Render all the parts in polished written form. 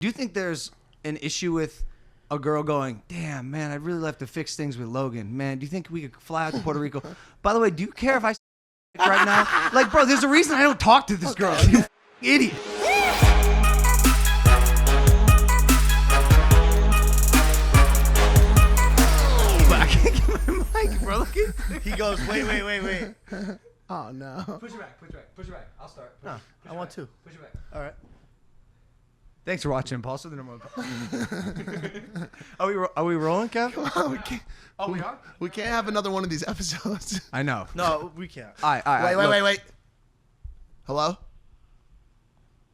Do you think there's an issue with a girl going, damn, man, I'd really like to fix things with Logan. Man, do you think we could fly out to Puerto Rico? By the way, do you care if I right now? Like, bro, there's a reason I don't talk to this girl. You idiot. But I can't get my mic, bro. Look at He goes, wait. Oh, no. Push it back. I'll start. No, I want to. Push it back. All right. Thanks for watching Impaulsive. Are we rolling, Kev? Come on, Oh, we are? we can't have another one of these episodes. I know. No, we can't. All right. Wait. Hello?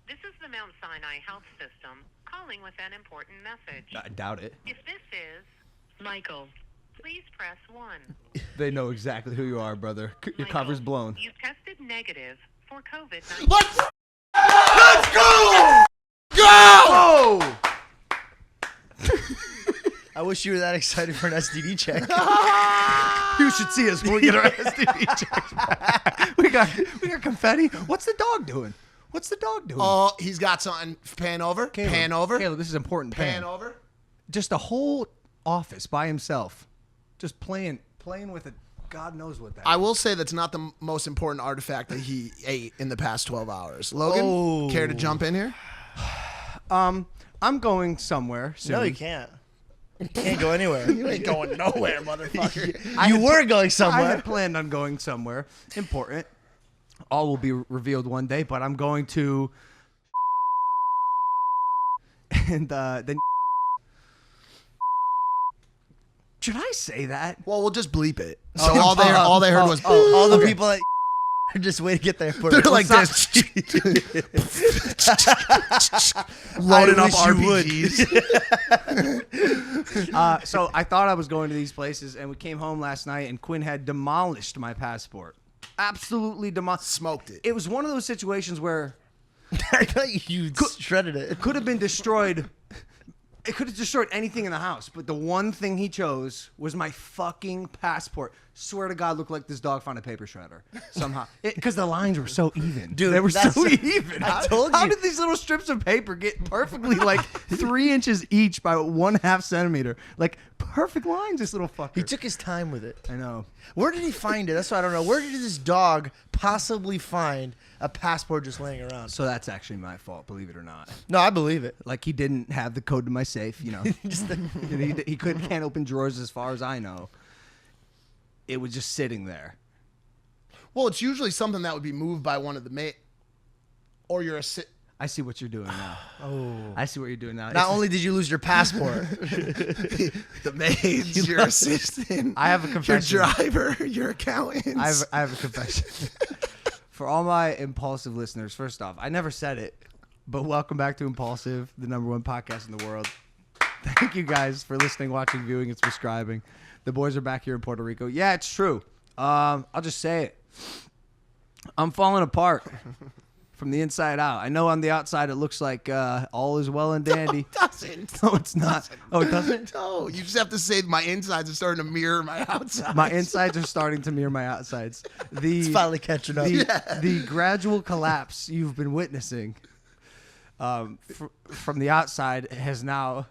This is the Mount Sinai Health System calling with an important message. I doubt it. If this is Michael, please press 1. They know exactly who you are, brother. Your Michael, cover's blown. You tested negative for COVID-19. Let's go! Go! Oh! I wish you were that excited for an STD check. You should see us when we get our STD checks back. We got confetti. What's the dog doing? Oh, he's got something. Pan over. Caleb, Pan over. Caleb, this is important. Pan over. Just a whole office by himself. Just playing with it. God knows what that I will say that's not the most important artifact that he ate in the past 12 hours. Logan, care to jump in here? I'm going somewhere soon. No, you can't. You can't go anywhere. You ain't going nowhere, motherfucker. You were going I somewhere. had planned on going somewhere important. All will be revealed one day, but I'm going to. And then. Should I say that? Well, we'll just bleep it. So all they heard was all the people that are just waiting to get there. they're like this, loading up RPGs. So I thought I was going to these places, and we came home last night, and Quinn had demolished my passport. Absolutely demolished. Smoked it. It was one of those situations where I thought you shredded it. it could have been destroyed. It could have destroyed anything in the house, but the one thing he chose was my fucking passport. Swear to God, looked like this dog found a paper shredder somehow. Because the lines were so even. Dude, they were that's- so even. I told How you. did these little strips of paper get perfectly like 3 inches each by 1/2 centimeter? Like perfect lines, this little fucker. He took his time with it. I know. Where did he find it? That's what I don't know. Where did this dog possibly find a passport just laying around? So that's actually my fault, believe it or not. No, I believe it. Like he didn't have the code to my safe, you know. Just the- he can't open drawers as far as I know. It was just sitting there. Well, it's usually something that would be moved by one of the mate, or you're a I see what you're doing now. Oh. I see what you're doing now. Not only did you lose your passport, the maids, your assistant. I have a confession. Your driver, your accountant. I have a confession. For all my Impulsive listeners, first off, I never said it, but welcome back to Impulsive, the #1 podcast in the world. Thank you guys for listening, watching, viewing, and subscribing. The boys are back here in Puerto Rico. Yeah, it's true. I'll just say it. I'm falling apart from the inside out. I know on the outside it looks like all is well and dandy. No, it doesn't. No, it's not. Oh, it doesn't? No, you just have to say my insides are starting to mirror my outsides. My insides are starting to mirror my outsides. it's finally catching up. The gradual collapse you've been witnessing from the outside has now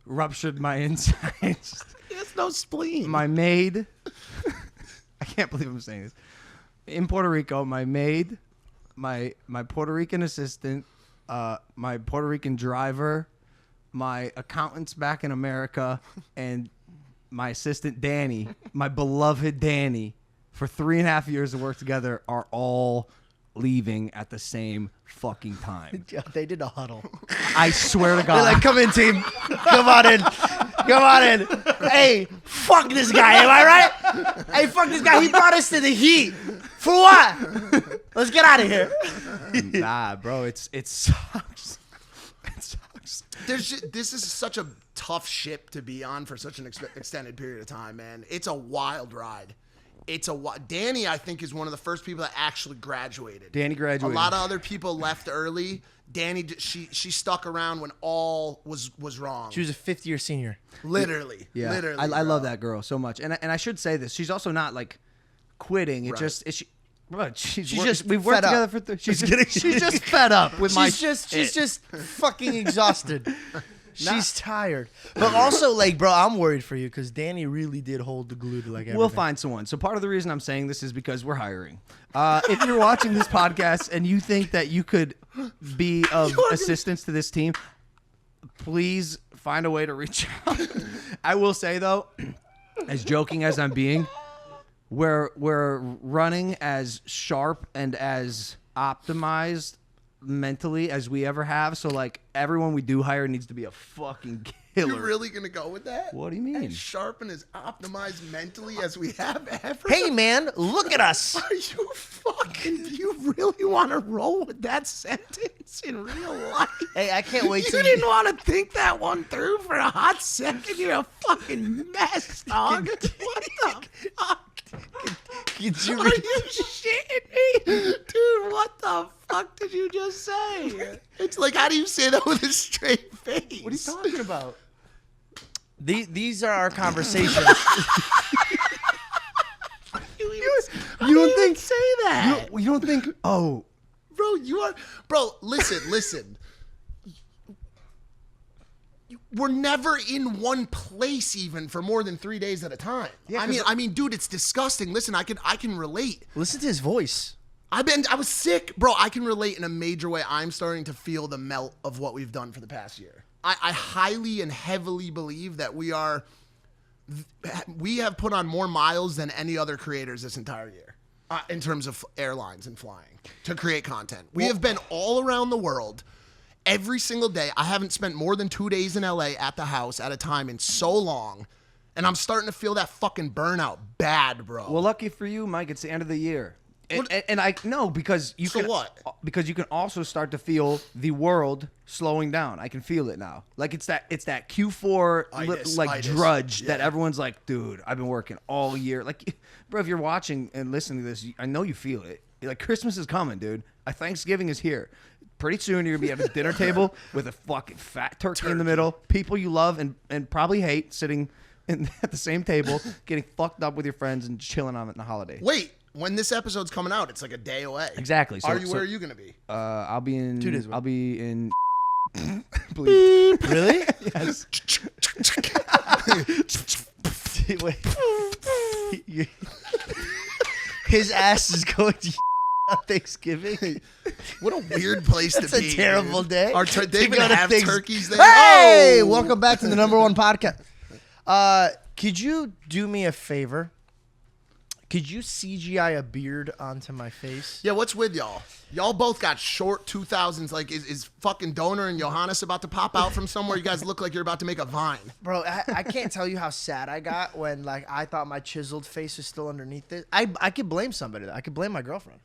ruptured my insides. There's no spleen. My maid, I can't believe I'm saying this. In Puerto Rico, my maid, my Puerto Rican assistant, my Puerto Rican driver, my accountants back in America, and my assistant Danny, my beloved Danny, for 3.5 years of work together, are all leaving at the same fucking time. They did a huddle. I swear to God. They're like, come in, team. Come on in. Come on in. Hey, fuck this guy. Am I right? Hey, fuck this guy. He brought us to the heat. For what? Let's get out of here. Nah, bro, it sucks. It sucks. This is such a tough ship to be on for such an extended period of time, man. It's a wild ride. Danny, I think, is one of the first people that actually graduated. Danny graduated. A lot of other people left early. Danny, she stuck around when all was wrong. She was a fifth-year senior. Literally. Yeah, Literally. I love that girl so much, and I should say this. She's also not like quitting. It Right. just Bro, She's just we've worked fed up. together for she's just fed up with my she's just fucking exhausted. She's tired. But also, like, bro, I'm worried for you because Danny really did hold the glue to like everything. We'll find someone. So part of the reason I'm saying this is because we're hiring. If you're watching this podcast and you think that you could be of assistance to this team, please find a way to reach out. I will say though, as joking as I'm being, we're running as sharp and as optimized mentally as we ever have. So like everyone we do hire needs to be a fucking killer. You're really gonna go with that? What do you mean? As sharp and as optimized mentally as we have ever. Hey, man, look at us. Are you fucking? Do you really want to roll with that sentence in real life? Hey, I can't wait You till didn't want to think that one through for a hot second. You're a fucking mess, dog. What the fuck? Could you Are you shitting me? Dude, what the fuck did you just say? It's like, how do you say that with a straight face? What are you talking about? These are our conversations. You don't think say that. You don't think, oh, Bro, you are... Bro, listen. We're never in one place even for more than 3 days at a time. Yeah, I mean, dude, it's disgusting. Listen, I can relate. Listen to his voice. I was sick. Bro, I can relate in a major way. I'm starting to feel the melt of what we've done for the past year. I highly and heavily believe that we have put on more miles than any other creators this entire year in terms of airlines and flying to create content. We have been all around the world every single day. I haven't spent more than 2 days in LA at the house at a time in so long. And I'm starting to feel that fucking burnout bad, bro. well, lucky for you, Mike, it's the end of the year. And I know because you So can what? Because you can also start to feel the world slowing down. I can feel it now. Like it's that Q4 Itis. drudge Yeah. that everyone's like, dude, I've been working all year. Like, bro, if you're watching and listening to this, I know you feel it. Like Christmas is coming, dude. Thanksgiving is here. Pretty soon you're gonna be at a dinner table with a fucking fat turkey in the middle, people you love and probably hate sitting at the same table, getting fucked up with your friends and chilling on it in the holiday. Wait, when this episode's coming out, it's like a day away. Exactly. So, Where are you going to be? I'll be in. 2 days away. I'll be in. Bleep. Really? Yes. Wait. His ass is going to on Thanksgiving. What a weird place That's to be. a terrible dude. day. They even go to have Thanks- turkeys there. Hey, Oh! welcome back to the #1 podcast. Could you do me a favor? Could you CGI a beard onto my face? Yeah, what's with y'all? Y'all both got short 2000s. Like, is fucking Donor and Johannes about to pop out from somewhere? You guys look like you're about to make a vine. Bro, I can't tell you how sad I got when like I thought my chiseled face was still underneath it. I could blame somebody. I could blame my girlfriend.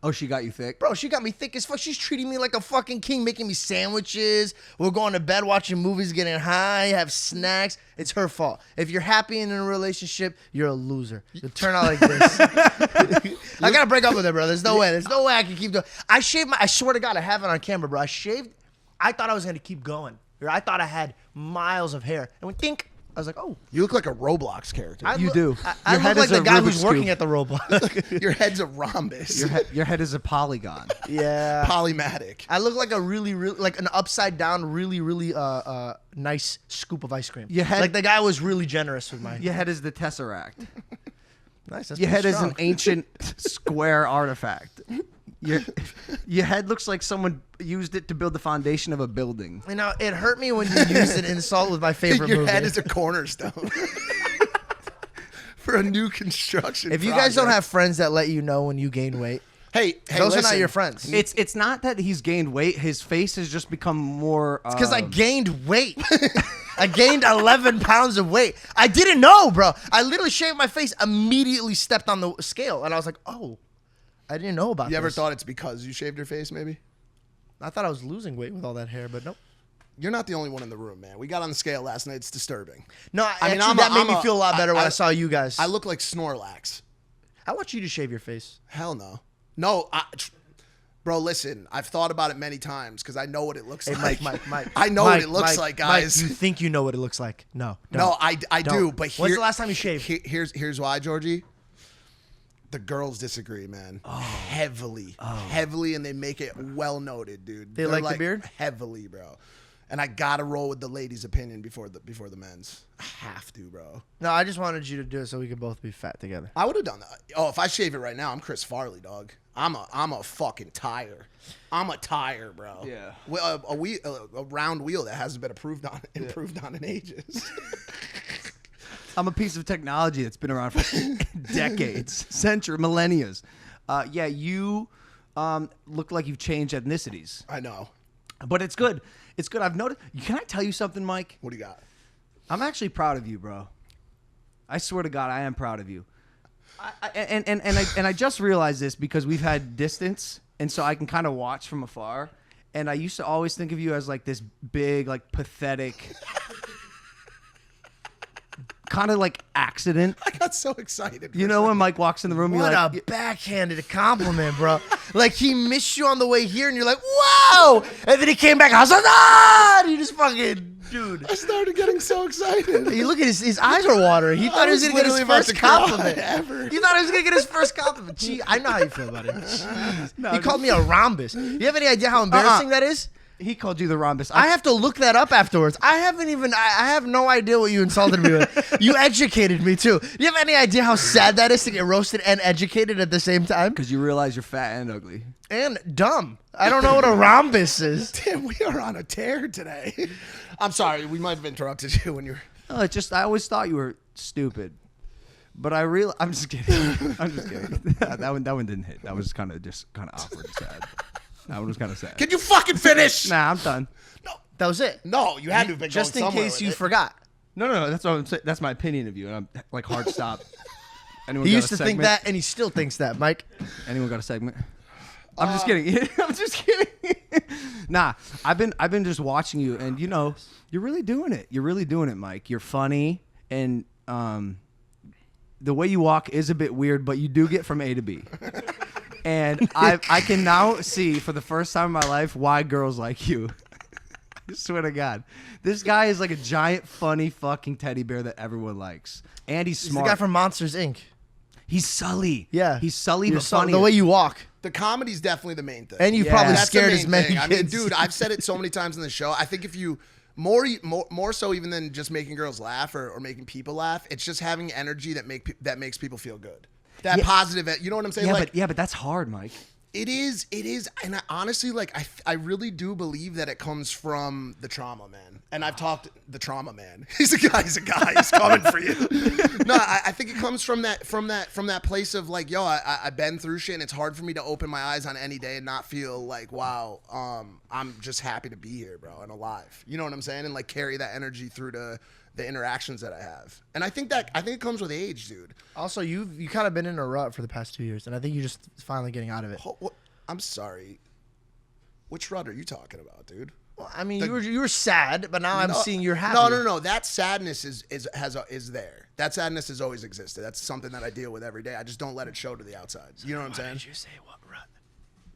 Oh, she got you thick. Bro, she got me thick as fuck. She's treating me like a fucking king, making me sandwiches. We're going to bed, watching movies, getting high, have snacks. It's her fault. If you're happy in a relationship, you're a loser. You turn out like this. I gotta break up with her, bro. There's no way. There's no way I can keep doing. I swear to God, I have it on camera, bro. I shaved. I thought I was gonna keep going. I thought I had miles of hair, and when think. I was like, oh. You look like a Roblox character. You do. I Your look head like is the a guy Rubik's who's working Cube. at the Roblox. Your head's a rhombus. Your head is a polygon. Yeah. Polymatic. I look like a really, like an upside down, really, really nice scoop of ice cream. Your head- like the guy was really generous with my. Your head is the tesseract. Nice. That's Your head pretty is an strong. ancient square artifact. Your head looks like someone used it to build the foundation of a building. You know, it hurt me when you used an insult with my favorite Your movie. head is a cornerstone for a new construction. If you guys don't project. have friends that let you know when you gain weight, hey, those are not listen. your friends. It's not that he's gained weight. His face has just become more. Because I gained weight. I gained 11 pounds of weight. I didn't know, bro. I literally shaved my face, immediately stepped on the scale, and I was like, oh, I didn't know about this. You ever thought it's because you shaved your face? Maybe. I thought I was losing weight with all that hair, but nope. You're not the only one in the room, man. We got on the scale last night. It's disturbing. No, I mean, that made me feel a lot better when I saw you guys. I look like Snorlax. I want you to shave your face. Hell no. No, bro, listen. I've thought about it many times because I know what it looks Hey, like. Mike. I know what it looks like, guys. Mike, you think you know what it looks like? No. No, I don't. do. But When's the last time you shaved? Here's why, Georgie. The girls disagree, man. Heavily, and they make it well noted, dude. They They're like the beard? Heavily, bro. And I gotta roll with the ladies' opinion before the men's. I have to, bro. No, I just wanted you to do it so we could both be fat together. I would have done that. Oh, if I shave it right now, I'm Chris Farley, dog. I'm a fucking tire. I'm a tire, bro. Yeah. Well, a round wheel that hasn't been improved on in ages. I'm a piece of technology that's been around for decades, centuries, millennia. Yeah, you look like you've changed ethnicities, I know. but it's good. It's good. I've noticed. Can I tell you something, Mike? What do you got? I'm actually proud of you, bro. I swear to God, I am proud of you. I just realized this because we've had distance, and so I can kind of watch from afar. And I used to always think of you as like this big, like pathetic, kind of like accident. I got so excited. You know when Mike walks in the room, you're What like, a backhanded compliment, bro. Like, he missed you on the way here, and you're like, whoa! And then he came back, I was like, ah! And you just fucking, dude. I started getting so excited. You look at his eyes are watering. He thought he was going to get his literally about first to cry compliment. ever. You thought he was going to get his first compliment. Gee, I know how you feel about it. No, He called me a rhombus. You have any idea how embarrassing that is? he called you the rhombus. I have to look that up afterwards. I have no idea what you insulted me with. You educated me too. Do you have any idea how sad that is to get roasted and educated at the same time? because you realize you're fat and ugly. And dumb. I don't know what a rhombus is. Damn, we are on a tear today. I'm sorry, we might have interrupted you when you were. No, it's just I always thought you were stupid, but I'm just kidding. I'm just kidding. that one didn't hit. That was kind of awkward and sad. That one was kind of sad. Can you fucking finish? Nah, I'm done. That was it. No, you had to have been Just in going somewhere case with you it. forgot. No. That's what I'm saying. That's my opinion of you, and I'm like hard stop. Anyone He got used a to think segment? that, and he still thinks that, Mike. Anyone got a segment? I'm just kidding. I'm just kidding. Nah, I've been just watching you, and you know, you're really doing it. You're really doing it, Mike. You're funny, and the way you walk is a bit weird, but you do get from A to B. And I can now see for the first time in my life why girls like you. I swear to God, this guy is like a giant, funny fucking teddy bear that everyone likes, and he's He's smart. the guy from Monsters, Inc. He's Sully. Yeah. he's Sully, You're but funny. the way you walk. The comedy's definitely the main thing. And you Yeah. probably That's the scared main as many thing. kids. I mean, dude, I've said it so many times in the show. I think if you more so even than just making girls laugh or making people laugh, it's just having energy that makes people feel good. That Yeah. positive, you know what I'm saying? Yeah, but that's hard, Mike. It is, and I honestly, I really do believe that it comes from the trauma, man. And I've talked the trauma, man. He's a guy. He's coming for you. No, I think it comes from that place of like, yo, I've been through shit, and it's hard for me to open my eyes on any day and not feel like, wow, I'm just happy to be here, bro, and alive. You know what I'm saying? And like carry that energy through to the interactions that I have. And I think it comes with age, dude. Also, you kind of been in a rut for the past 2 years, and I think you're just finally getting out of it. I'm sorry. Which rut are you talking about, dude? Well, I mean, you were sad, but now I'm seeing you're happy. No. That sadness is there. That sadness has always existed. That's something that I deal with every day. I just don't let it show to the outside. You know what I'm saying? Did you say what rut?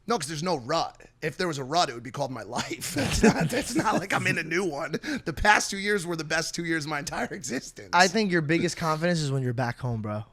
No, because there's no rut. If there was a rut, it would be called my life. It's not like I'm in a new one. The past 2 years were the best 2 years of my entire existence. I think your biggest confidence is when you're back home, bro.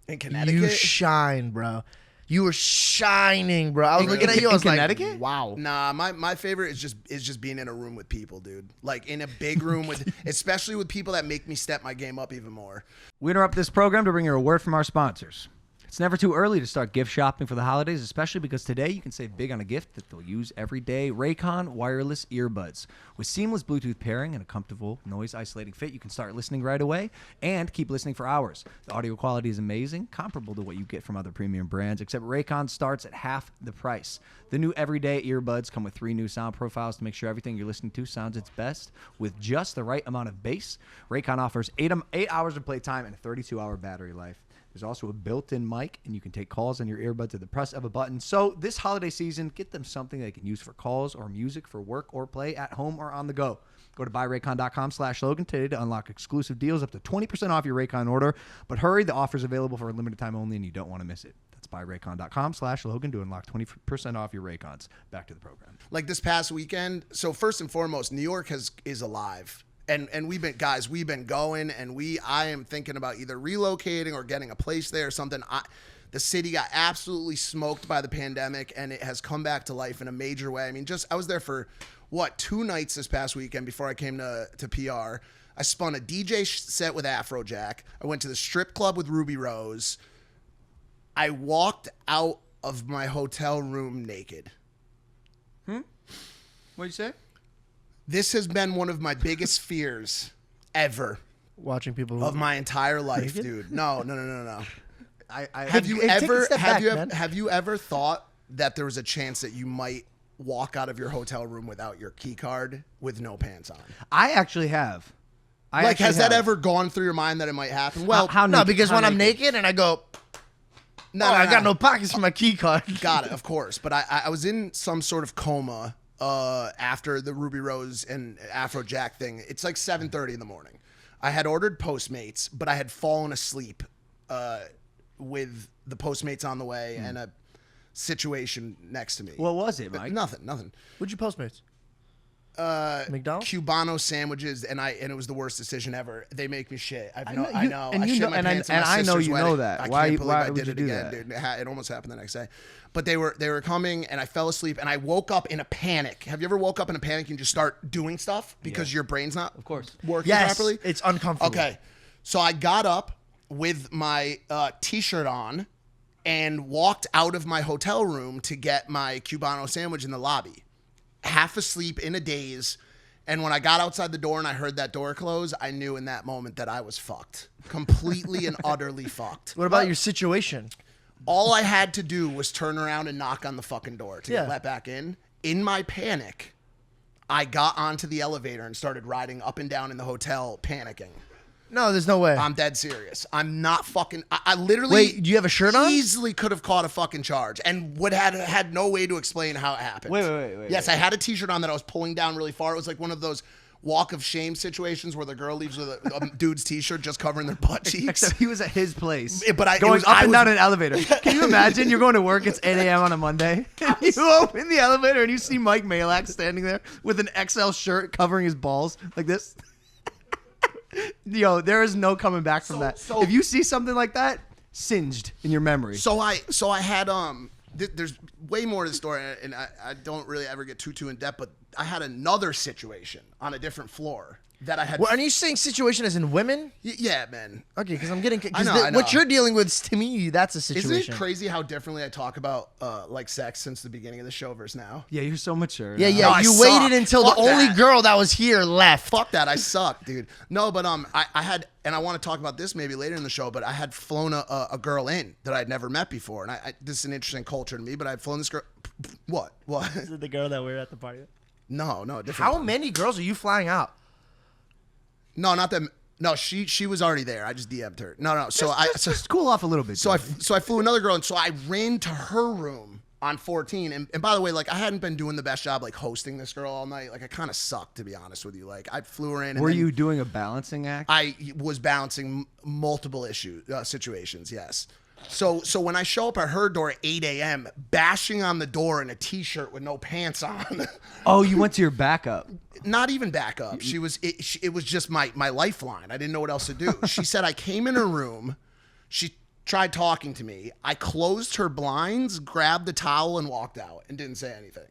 in Connecticut. You shine, bro. You were shining, bro. I was looking at you. I was in like, Connecticut? wow. Nah, my favorite is just being in a room with people, dude. Like in a big room with, especially with people that make me step my game up even more. We interrupt this program to bring you a word from our sponsors. It's never too early to start gift shopping for the holidays, especially because today you can save big on a gift that they'll use every day. Raycon wireless earbuds. With seamless Bluetooth pairing and a comfortable noise-isolating fit, you can start listening right away and keep listening for hours. The audio quality is amazing, comparable to what you get from other premium brands, except Raycon starts at half the price. The new everyday earbuds come with 3 new sound profiles to make sure everything you're listening to sounds its best with just the right amount of bass. Raycon offers 8 hours of playtime and a 32-hour battery life. There's also a built-in mic, and you can take calls on your earbuds at the press of a button. So this holiday season, get them something they can use for calls or music for work or play at home or on the go. Go to buyraycon.com/Logan today to unlock exclusive deals up to 20% off your Raycon order. But hurry, the offer's available for a limited time only, and you don't want to miss it. That's buyraycon.com/Logan to unlock 20% off your Raycons. Back to the program. Like this past weekend. So first and foremost, New York is alive. And we've been going, and I am thinking about either relocating or getting a place there or something. The city got absolutely smoked by the pandemic, and it has come back to life in a major way. I mean, I was there for, 2 nights this past weekend before I came to PR. I spun a DJ set with Afrojack. I went to the strip club with Ruby Rose. I walked out of my hotel room naked. What'd you say? This has been one of my biggest fears ever Watching people of my entire life, Naked? dude. No. Have You Take a step back, man. have you ever thought that there was a chance that you might walk out of your hotel room without your key card with no pants on? I actually have. Has that ever gone through your mind that it might happen? Well, how No, naked- because how when I'm naked and I go, I got no pockets for my key card. Got it, of course. But I was in some sort of coma after the Ruby Rose and Afrojack thing. It's like 7:30 in the morning. I had ordered Postmates, but I had fallen asleep with the Postmates on the way and a situation next to me. What was it, Mike? Nothing. What'd you Postmates? McDonald's? Cubano sandwiches, and it was the worst decision ever. They make me shit. I know. and I you shit know- my and I- pants at my and I know sister's you know wedding. that. I Why- can't believe why I would did you it do again, that? dude. It almost happened the next day. But they were coming, and I fell asleep, and I woke up in a panic. Have you ever woke up in a panic and just start doing stuff because your brain's not, of course, working Yes, properly? it's uncomfortable. Okay, so I got up with my T-shirt on and walked out of my hotel room to get my Cubano sandwich in the lobby, half asleep in a daze. And when I got outside the door and I heard that door close, I knew in that moment that I was fucked, completely and utterly fucked. What about your situation? All I had to do was turn around and knock on the fucking door to Yeah. get let back in. In my panic, I got onto the elevator and started riding up and down in the hotel, panicking. No, there's no way. I'm dead serious. I'm not fucking. I literally. Wait, do you have a shirt on? Easily could have caught a fucking charge and would have had no way to explain how it happened. Wait. Yes, I had a T-shirt on that I was pulling down really far. It was like one of those walk of shame situations where the girl leaves with a dude's T-shirt just covering their butt cheeks. Except he was at his place. Yeah, but going up and down an elevator. Can you imagine? You're going to work. It's 8 a.m. on a Monday. And you open the elevator and you see Mike Malak standing there with an XL shirt covering his balls like this. Yo, there is no coming back from that. so- If you see something like that, singed in your memory. So I had there's way more to the story, and I don't really ever get too in depth, but I had another situation on a different floor that I had. Well, are you saying situation as in women? Yeah, man. Okay, because I'm getting. I know. What you're dealing with, to me, that's a situation. Isn't it crazy how differently I talk about like sex since the beginning of the show versus now? Yeah, you're so mature. Yeah, now. yeah. No, I you suck. waited until Fuck the only that. girl that was here left. Fuck that, I suck, dude. No, but I had, and I want to talk about this maybe later in the show, but I had flown a girl in that I'd never met before, and this is an interesting culture to me, but I'd flown this girl. What? Is it the girl that we were at the party with? No, different. How one. many girls are you flying out? No, not that. No, she was already there. I just DM'd her. No. So just cool off a little bit. So I flew another girl, and so I ran to her room on 14. And by the way, like I hadn't been doing the best job like hosting this girl all night. Like I kind of sucked, to be honest with you. Like I flew her in. And Were then you doing a balancing act? I was balancing multiple situations. Yes. So when I show up at her door at 8 a.m., bashing on the door in a T-shirt with no pants on. Oh, you went to your backup. Not even back up. It was just my lifeline. I didn't know what else to do. She said I came in her room. She tried talking to me. I closed her blinds, grabbed the towel, and walked out and didn't say anything.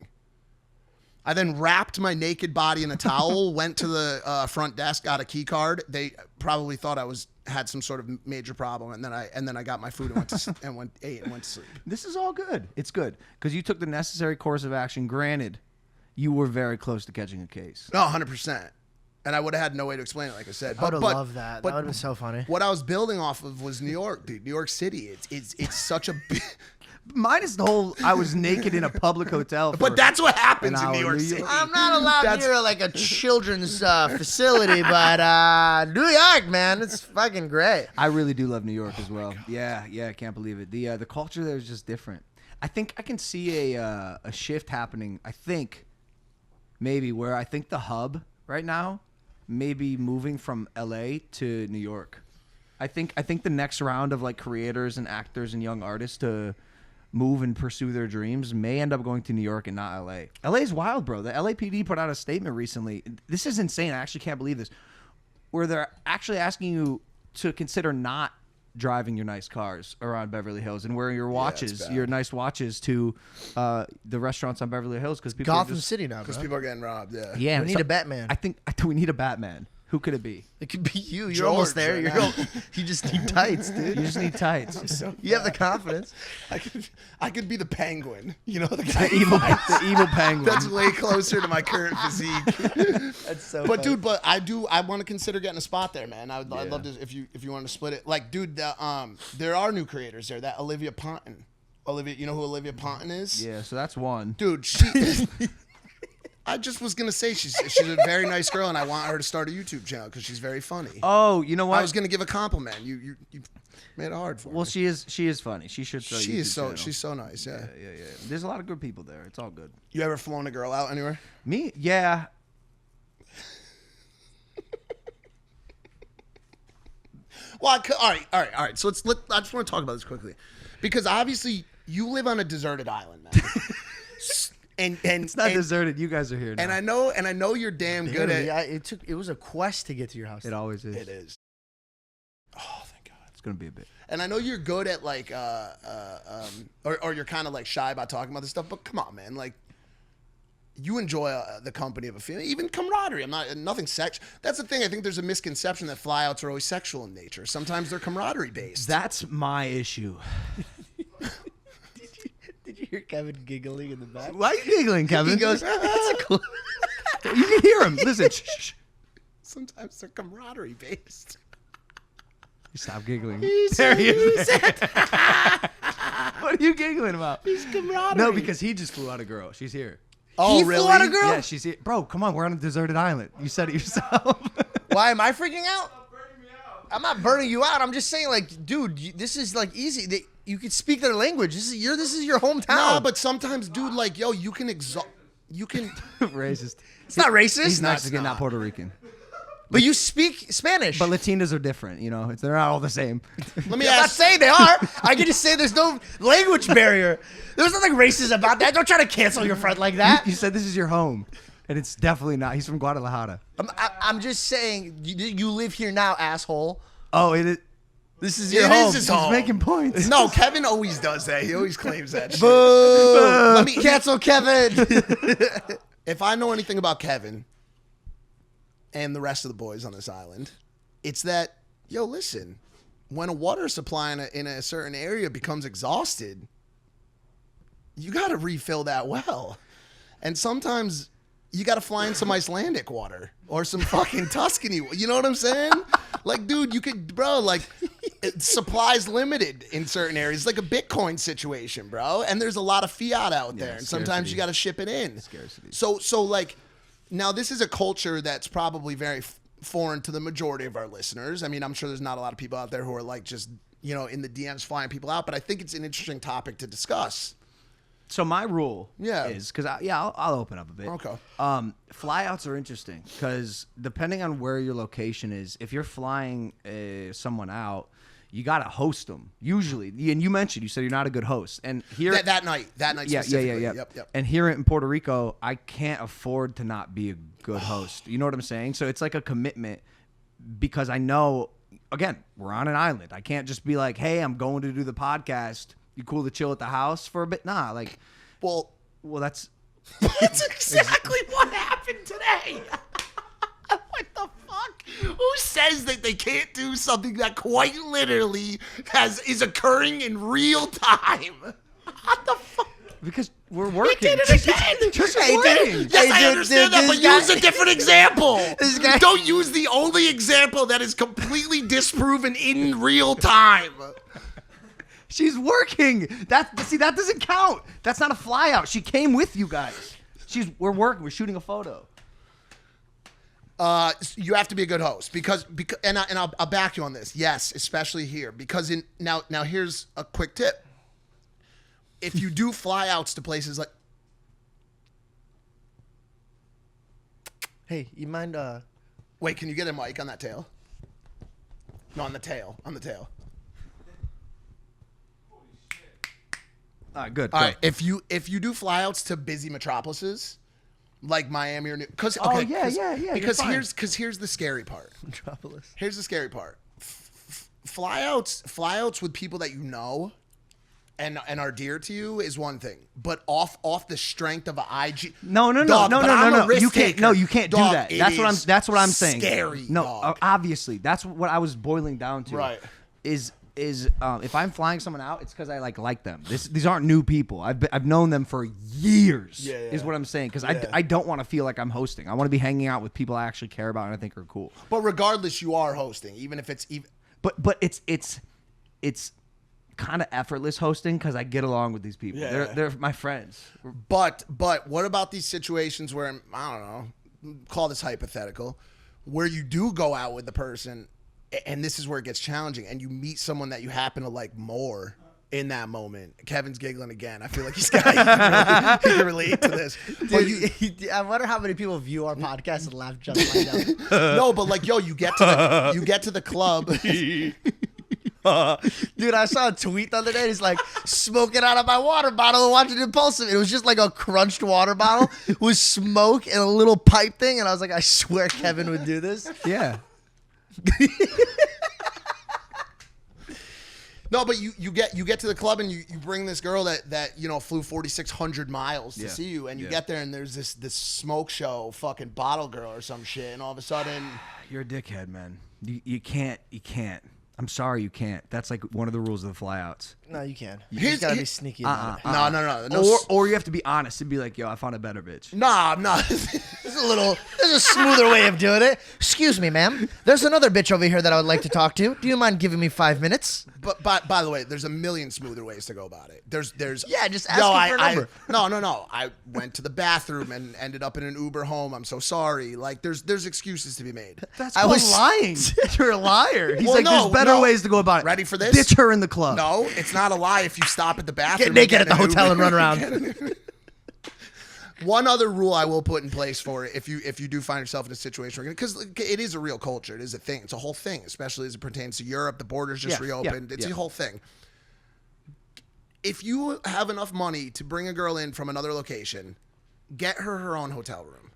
I then wrapped my naked body in a towel, went to the front desk, got a key card. They probably thought I had some sort of major problem, and then I got my food and ate and went to sleep. This is all good. It's good because you took the necessary course of action. Granted, you were very close to catching a case. No, 100%. And I would have had no way to explain it, like I said. I would have loved that. That would have been so funny. What I was building off of was New York, dude. New York City. It's such a big... Minus the whole I was naked in a public hotel. But that's what happens an in New hour. York New City. York- I'm not allowed near like a children's facility, but New York, man, it's fucking great. I really do love New York as well. Yeah, I can't believe it. The culture there is just different. I think I can see a shift happening. I think maybe where I think the hub right now maybe moving from LA to New York. I think the next round of like creators and actors and young artists to move and pursue their dreams may end up going to New York and not LA. LA is wild, bro. The LAPD put out a statement recently. This is insane. I actually can't believe this. Where they're actually asking you to consider not driving your nice cars around Beverly Hills and wearing your watches, bad. your nice watches to the restaurants on Beverly Hills because people Gotham are just, City now, Because bro. people are getting robbed. Yeah. yeah. We need a Batman. I think we need a Batman. Who could it be? It could be you. You're George almost there. right You're now. you just need tights, You dude. just need tights. You have the confidence. I could be the penguin. You know, the guy. the evil penguin. That's way closer to my current physique. That's so. But funny. dude, I want to consider getting a spot there, man. I'd love to if you want to split it. Like, dude, there are new creators there. That Olivia Ponton. You know who Olivia Ponton is? Yeah, so that's one. Dude, she. I just was gonna say she's a very nice girl, and I want her to start a YouTube channel because she's very funny. Oh, you know what? I was gonna give a compliment. You made it hard for me. Well, she is funny. She should. Start a YouTube channel. She's so nice. Yeah. Yeah. There's a lot of good people there. It's all good. You ever flown a girl out anywhere? Me? Yeah. Well, all right. So I just want to talk about this quickly, because obviously you live on a deserted island, man. and It's not deserted. You guys are here now. And I know you're damn good Barely. at. It was a quest to get to your house. It always is. It is. Oh, thank God. It's gonna be a bit. And I know you're good at like, or you're kind of like shy about talking about this stuff. But come on, man, like. You enjoy the company of a female, even camaraderie. Nothing sex. That's the thing. I think there's a misconception that flyouts are always sexual in nature. Sometimes they're camaraderie based. That's my issue. Did you hear Kevin giggling in the back? Why are you giggling, Kevin? He goes, "That's a cool." You can hear him. Listen. Shh. Sometimes they're camaraderie based. Stop giggling. He There he is. said- What are you giggling about? He's camaraderie. No, because he just flew out a girl. She's here. Oh, He really? flew out a girl? Yeah, she's here. Bro, come on. We're on a deserted island. You said it yourself. Why am I freaking out? I'm not burning you out. I'm just saying, like, dude, this is like easy. You can speak their language. This is your hometown. Nah, but sometimes, dude, like, yo, you can you can. Racist. it's not racist. He's not- Mexican, not Puerto Rican. But you speak Spanish. But Latinas are different, you know. They're not all the same. Let me I'm not ask. saying they are. I can just say there's no language barrier. There's nothing racist about that. Don't try to cancel your friend like that. You said this is your home, and it's definitely not. He's from Guadalajara. I'm just saying, you live here now, asshole. Oh, it is. This is It your is home. his He's home. making points. No, Kevin always does that. He always claims that shit. Boo! Let me Cancel Kevin. If I know anything about Kevin and the rest of the boys on this island, it's that, yo, listen, when a water supply in a certain area becomes exhausted, you got to refill that well. And sometimes you got to fly in some Icelandic water or some fucking Tuscany. You know what I'm saying? Like, dude, you could, bro, like, supplies limited in certain areas. It's like a Bitcoin situation, bro. And there's a lot of fiat out there. And sometimes scarcity. you got to ship it in. Scarcity. So like, now this is a culture that's probably very foreign to the majority of our listeners. I mean, I'm sure there's not a lot of people out there who are like just, you know, in the DMs flying people out, but I think it's an interesting topic to discuss. So my rule Yeah. is because I'll open up a bit. Okay. Flyouts are interesting because depending on where your location is, if you're flying someone out, you gotta host them usually. And you mentioned you said you're not a good host, and here That night specifically. Yep. And here in Puerto Rico, I can't afford to not be a good host. You know what I'm saying? So it's like a commitment because I know, again, we're on an island. I can't just be like, hey, I'm going to do the podcast. You cool to chill at the house for a bit? Nah, like, Well, that's that's exactly what happened today. What the fuck? Who says that they can't do something that quite literally is occurring in real time? What the fuck? because we're working. He did it again. Just Hey, working. dude. Yes, Hey, I dude, understand dude, that, but this guy- use a different example. This guy- Don't use the only example that is completely disproven in real time. She's working. That doesn't count. That's not a fly out. She came with you guys. We're working. We're shooting a photo. You have to be a good host because I'll back you on this. Yes, especially here because now here's a quick tip. If you do flyouts to places like, Hey, you mind? wait, can you get a mic on that tail? No, on the tail. On the tail. All right, good. All go. right. If you do flyouts to busy metropolises like Miami or New, because Oh, yeah, you're Because fine. here's the scary part. Metropolis. Here's the scary part. flyouts with people that you know and are dear to you is one thing, but off the strength of an IG. No. You can't. No, you can't do that. That's what I'm saying. Scary. No, dog. obviously, that's what I was boiling down to. Right. Is if I'm flying someone out, it's because I like them. These aren't new people. I've known them for years. Yeah. Is what I'm saying. Because I don't want to feel like I'm hosting. I want to be hanging out with people I actually care about and I think are cool. But regardless, you are hosting, even if it's even. But it's kind of effortless hosting because I get along with these people. Yeah. They're my friends. But what about these situations where, I don't know, call this hypothetical, where you do go out with the person, and this is where it gets challenging, and you meet someone that you happen to like more in that moment. Kevin's giggling again. I feel like he can relate to this. Dude, I wonder how many people view our podcast and laugh just like that. No, but like, yo, you get to the club. Dude, I saw a tweet the other day. He's like, smoking out of my water bottle and watching Impulsive. It was just like a crunched water bottle with smoke and a little pipe thing. And I was like, I swear Kevin would do this. Yeah. No, but you get to the club and you bring this girl that flew 4,600 miles to see you, and you get there and there's this smoke show fucking bottle girl or some shit, and all of a sudden You're a dickhead, man. You can't. I'm sorry, you can't. That's like one of the rules of the flyouts. No, you can. You just gotta be sneaky about it. No. Or you have to be honest and be like, yo, I found a better bitch. Nah. There's a smoother way of doing it. Excuse me, ma'am. There's another bitch over here that I would like to talk to. Do you mind giving me 5 minutes? But by the way, there's a million smoother ways to go about it. There's just ask for a number. No. I went to the bathroom and ended up in an Uber home. I'm so sorry. Like there's excuses to be made. That's lying. You're a liar. He's there's better ways to go about it. Ready for this? Ditch her in the club. No, it's not a lie if you stop at the bathroom. Get naked at the hotel and run around. One other rule I will put in place for it if you do find yourself in a situation because it is a real culture, it is a thing, it's a whole thing, especially as it pertains to Europe. The borders just reopened. It's a whole thing. If you have enough money to bring a girl in from another location, get her own hotel room.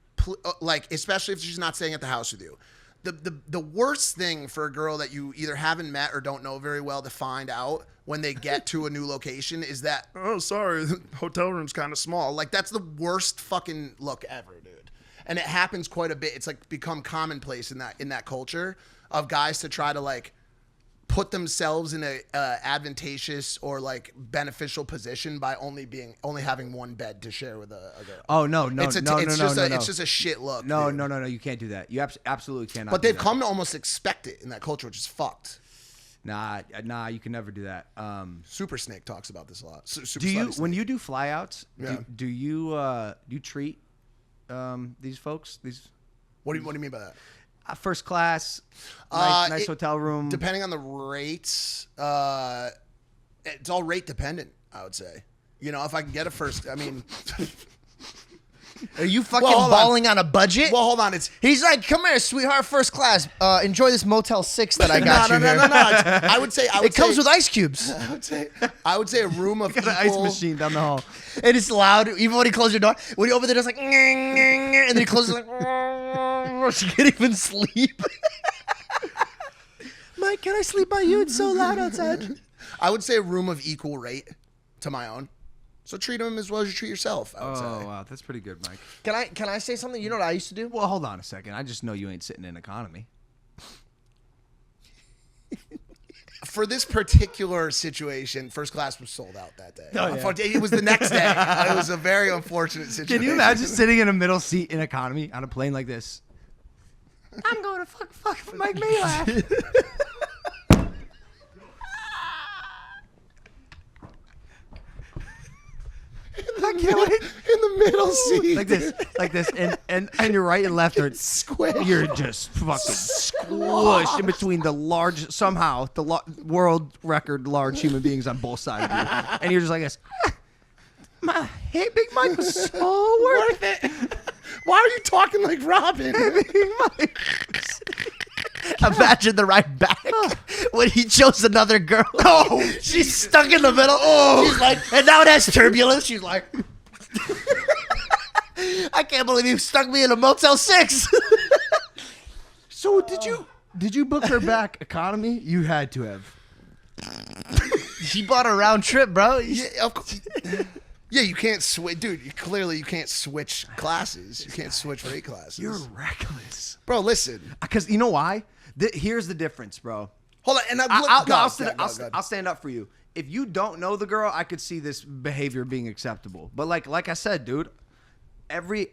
Especially if she's not staying at the house with you. The worst thing for a girl that you either haven't met or don't know very well to find out when they get to a new location is that, oh, sorry, the hotel room's kind of small. Like, that's the worst fucking look ever, dude. And it happens quite a bit. It's like become commonplace in that culture of guys to try to like put themselves in a advantageous or like beneficial position by only having one bed to share with a girl. Oh no! It's just a shit look. No, dude. you can't do that. You absolutely cannot. But they've come to almost expect it in that culture, which is fucked. Nah, you can never do that. Super Snake talks about this a lot. When you do flyouts, Yeah. do you treat these folks? What do you mean by that? First class, nice hotel room. Depending on the rates, it's all rate dependent, I would say. If I can get a first, I mean... Are you fucking balling on a budget? Well, hold on. He's like, come here, sweetheart, first class. Enjoy this Motel 6 that I got you here. No. I would say it comes with ice cubes. I would say a room of got an ice machine down the hall. And it's loud. Even when he closes your door. When you open the door, it's like, and then he closes it like, she can't even sleep. Mike, can I sleep by you? It's so loud outside. I would say a room of equal rate to my own. So treat them as well as you treat yourself, I would say. Oh, wow. That's pretty good, Mike. Can I say something? You know what I used to do? Well, hold on a second. I just know you ain't sitting in economy. For this particular situation, first class was sold out that day. Oh, yeah. It was the next day. It was a very unfortunate situation. Can you imagine sitting in a middle seat in economy on a plane like this? I'm going to fuck Mike Malak. I can't wait. In the middle seat. Like this, and your right and left are square. You're just fucking squished in between the world record large human beings on both sides of you, and you're just like this. Hey, Big Mike was so worth it. Why are you talking like Robin? Big Mike. Imagine the ride back when he chose another girl. Oh, she's stuck in the middle. Oh, she's like, and now it has turbulence. She's like, I can't believe you stuck me in a Motel 6. So did you? Did you book her back economy? You had to have. He bought a round trip, bro. Yeah, of course. Yeah, you can't switch, dude. You can't switch classes. You can't switch rate classes. You're reckless, bro. Listen, because you know why? Here's the difference, bro. hold on, and I'll stand up for you. If you don't know the girl, I could see this behavior being acceptable. But like I said, dude, every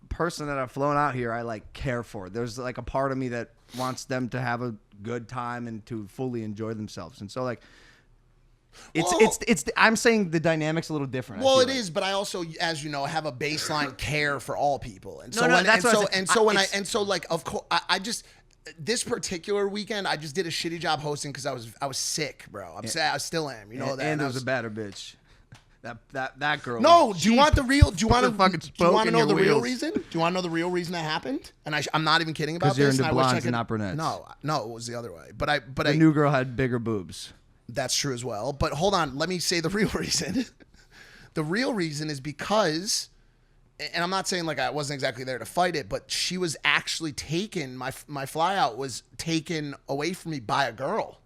person that I've flown out here, I like care for. There's like a part of me that wants them to have a good time and to fully enjoy themselves. And so like, I'm saying the dynamic's a little different. Well, it is, but I also, as you know, have a baseline care for all people. And so of course, I just. This particular weekend, I just did a shitty job hosting because I was sick, bro. I'm sad. I still am. You know that. And it was a better bitch. That girl. No, do you want the real? Do you want to know the real wheels. reason? Do you want to know the real reason that happened? And I'm not even kidding about this. Because you're into and I wish I blondes could, and not brunettes. No, it was the other way. But the new girl had bigger boobs. That's true as well. But hold on, let me say the real reason. The real reason is because, and I'm not saying like I wasn't exactly there to fight it, but she was actually taken. My fly out was taken away from me by a girl.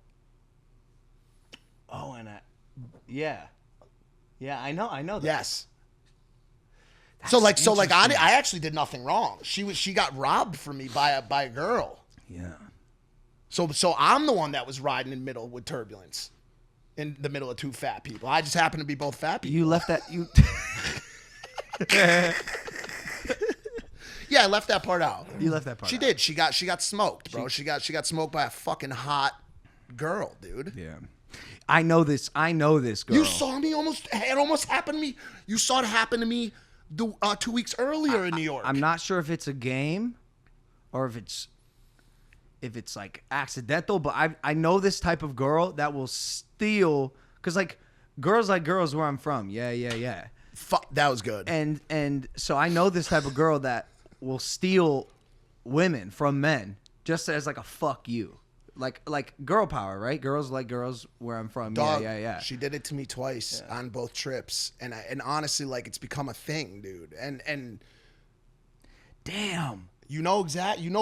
Oh, and yeah, I know that. Yes. So I actually did nothing wrong. She got robbed from me by a girl. Yeah. So I'm the one that was riding in middle with turbulence, in the middle of two fat people. I just happen to be both fat people. You left that you. Yeah, I left that part out. You left that part. She did. She got smoked, bro. She got smoked by a fucking hot girl, dude. Yeah. I know this girl. You saw me it almost happened to me. You saw it happen to me 2 weeks earlier in New York. I'm not sure if it's a game or if it's like accidental, but I know this type of girl that will steal, because like girls where I'm from. Yeah. Fuck, that was good. And so I know this type of girl that will steal women from men just as like a fuck you. Like girl power, right? Girls like girls where I'm from. Dog, Yeah. She did it to me twice on both trips, and honestly, like, it's become a thing, dude. And damn, you know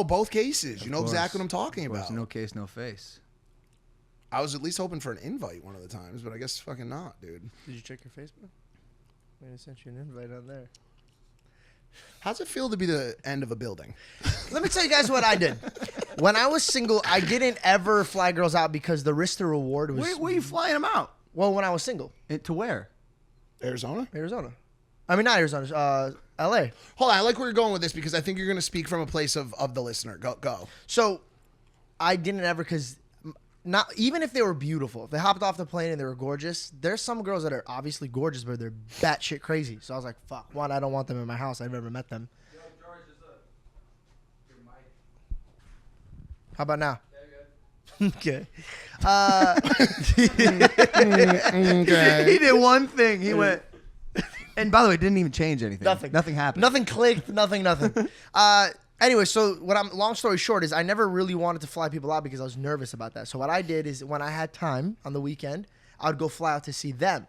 both cases. You know course. exactly what I'm talking about. No case, no face. I was at least hoping for an invite one of the times, but I guess fucking not, dude. Did you check your Facebook? I sent you an invite on there. How's it feel to be the end of a building? Let me tell you guys what I did. When I was single, I didn't ever fly girls out because the risk to reward was... Where are you flying them out? Well, when I was single. To where? Arizona? I mean, not Arizona. L.A. Hold on, I like where you're going with this because I think you're going to speak from a place of the listener. Go. So, I didn't ever, because... Not even if they were beautiful, if they hopped off the plane and they were gorgeous, there's some girls that are obviously gorgeous, but they're batshit crazy. So I was like, fuck, one, I don't want them in my house. I've never met them. Yo, George, your mic. How about now? Okay. He did one thing. He went, and by the way, didn't even change anything. Nothing happened. Nothing clicked. Nothing. Anyway, so long story short is I never really wanted to fly people out because I was nervous about that. So what I did is when I had time on the weekend, I would go fly out to see them.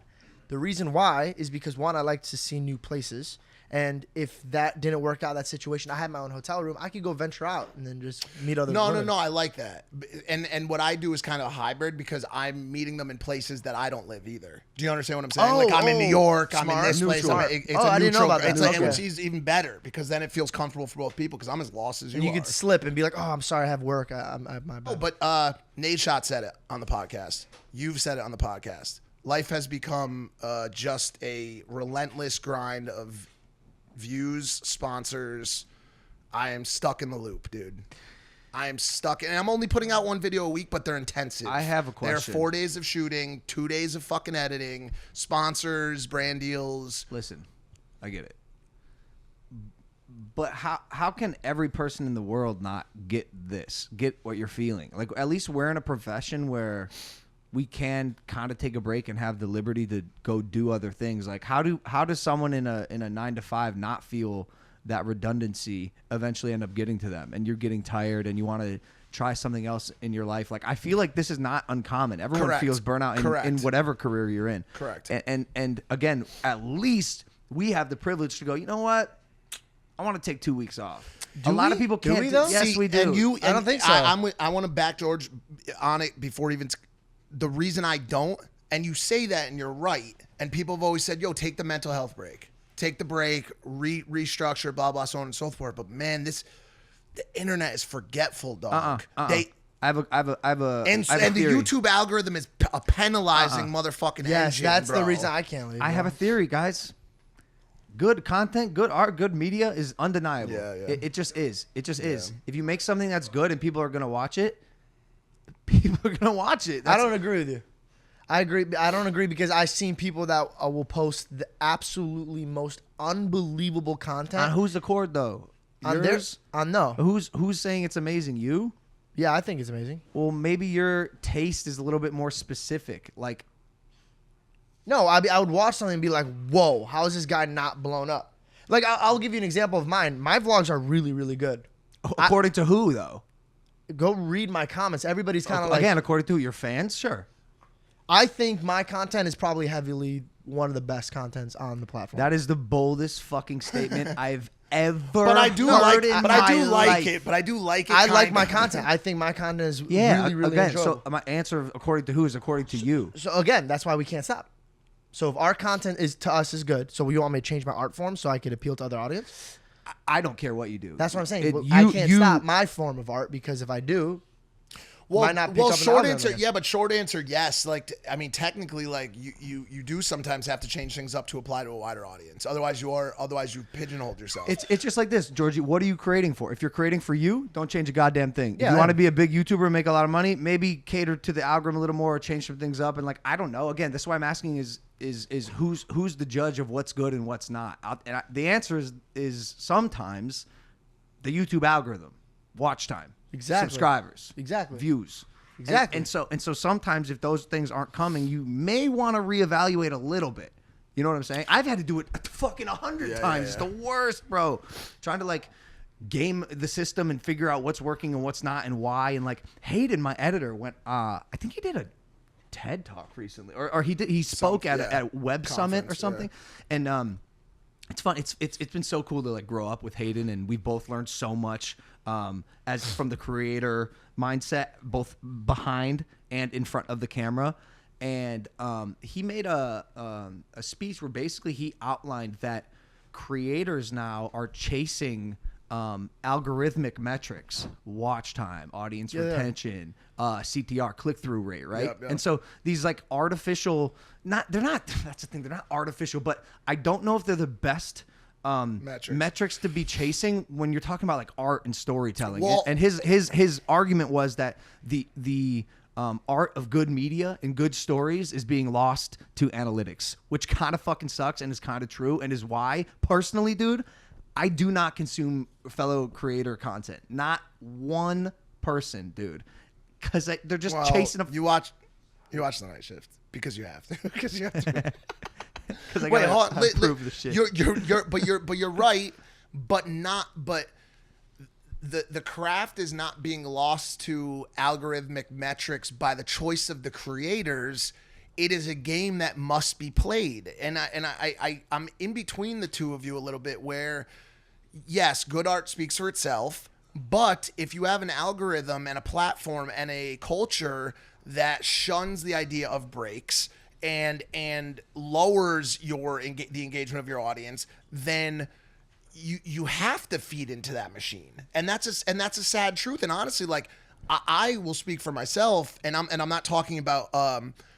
The reason why is because, one, I like to see new places. And if that didn't work out, that situation, I had my own hotel room. I could go venture out and then just meet other women. No, I like that. And what I do is kind of a hybrid because I'm meeting them in places that I don't live either. Do you understand what I'm saying? I'm in New York, smart. I'm in this place. I didn't know about that. Which is even better because then it feels comfortable for both people because I'm as lost as you are. And you could slip and be like, oh, I'm sorry, I have work. My bad. Oh, but Nate Shot said it on the podcast. You've said it on the podcast. Life has become just a relentless grind of views, sponsors. I am stuck in the loop, dude. I am stuck, and I'm only putting out one video a week, but they're intensive. I have a question. There are 4 days of shooting, 2 days of fucking editing, sponsors, brand deals. Listen, I get it. But how can every person in the world not get what you're feeling? Like, at least we're in a profession where we can kind of take a break and have the liberty to go do other things. Like, how does someone in a 9-to-5 not feel that redundancy eventually end up getting to them, and you're getting tired and you want to try something else in your life? Like, I feel like this is not uncommon. Everyone Correct. feels burnout in whatever career you're in. Correct. And again, at least we have the privilege to go, you know what? I want to take 2 weeks off. A lot of people can't. we, though? Yes, we do. I don't think so. I want to back George on it before even. The reason I don't, and you say that, and you're right. And people have always said, "Yo, take the mental health break, take the break, restructure, blah blah, so on and so forth." But man, the internet is forgetful, dog. I have a And the theory. YouTube algorithm is a penalizing motherfucking Yes, engine, that's bro. the reason I can't leave. I have a theory, guys. Good content, good art, good media is undeniable. Yeah. It just is. It just is. If you make something that's good and people are gonna watch it, people are gonna watch it. I don't agree with you. I agree. I don't agree because I've seen people that will post the absolutely most unbelievable content. On who's the cord though? On Yours? no. Who's saying it's amazing? You? Yeah, I think it's amazing. Well, maybe your taste is a little bit more specific. Like, No, I would watch something and be like, whoa, how is this guy not blown up? Like, I'll give you an example of mine. My vlogs are really, really good. according to who though? Go read my comments. Everybody's kind of like, Again, according to who? Your fans? Sure. I think my content is probably heavily one of the best contents on the platform. That is the boldest fucking statement I've ever But I do heard like, in but I do my like life. it. But I do like it. I like kinda. my content. I think my content is Yeah, really, really again, enjoyable. so my answer according to who is according to you. So again, that's why we can't stop. So if our content is to us is good, so you want me to change my art form so I could appeal to other audience? I don't care what you do. That's what I'm saying. It- I you- can't you- stop my form of art because if I do, might not pick up an short algorithm answer, again. yeah, but short answer, yes. Like, I mean, technically, like you do sometimes have to change things up to apply to a wider audience. Otherwise, you pigeonholed yourself. It's just like this, Georgie. What are you creating for? If you're creating for you, don't change a goddamn thing. Yeah, if you want to I- be a big YouTuber and make a lot of money, maybe cater to the algorithm a little more or change some things up. And like, I don't know. Again, that's why I'm asking is who's the judge of what's good and what's not? The answer is sometimes the YouTube algorithm, watch time, Exactly. subscribers, Exactly. views. Exactly. And so sometimes if those things aren't coming, you may want to reevaluate a little bit. You know what I'm saying? I've had to do it fucking 100 times. It's the worst, bro. Trying to like game the system and figure out what's working and what's not and why. And like Hayden, my editor, went. I think he did a TED talk recently, or he spoke at a Web Summit or something. And it's fun. It's been so cool to like grow up with Hayden, and we've both learned so much as from the creator mindset, both behind and in front of the camera. And he made a speech where basically he outlined that creators now are chasing algorithmic metrics, watch time, audience retention, CTR, click-through rate, right? Yep. And so these like artificial, they're not, that's the thing, they're not artificial, but I don't know if they're the best metrics to be chasing when you're talking about like art and storytelling. Well- And his argument was that the art of good media and good stories is being lost to analytics, which kind of fucking sucks and is kind of true and is why, personally, dude, I do not consume fellow creator content. Not one person, dude. Because they're just chasing a... You watch the night shift because you have to. Because you have to. Because I Wait, gotta hold on. prove the shit. You're right, but the craft is not being lost to algorithmic metrics by the choice of the creators. It is a game that must be played, and I'm in between the two of you a little bit. Where, yes, good art speaks for itself, but if you have an algorithm and a platform and a culture that shuns the idea of breaks and lowers the engagement of your audience, then you have to feed into that machine, and that's a sad truth. And honestly, like I will speak for myself, and I'm not talking about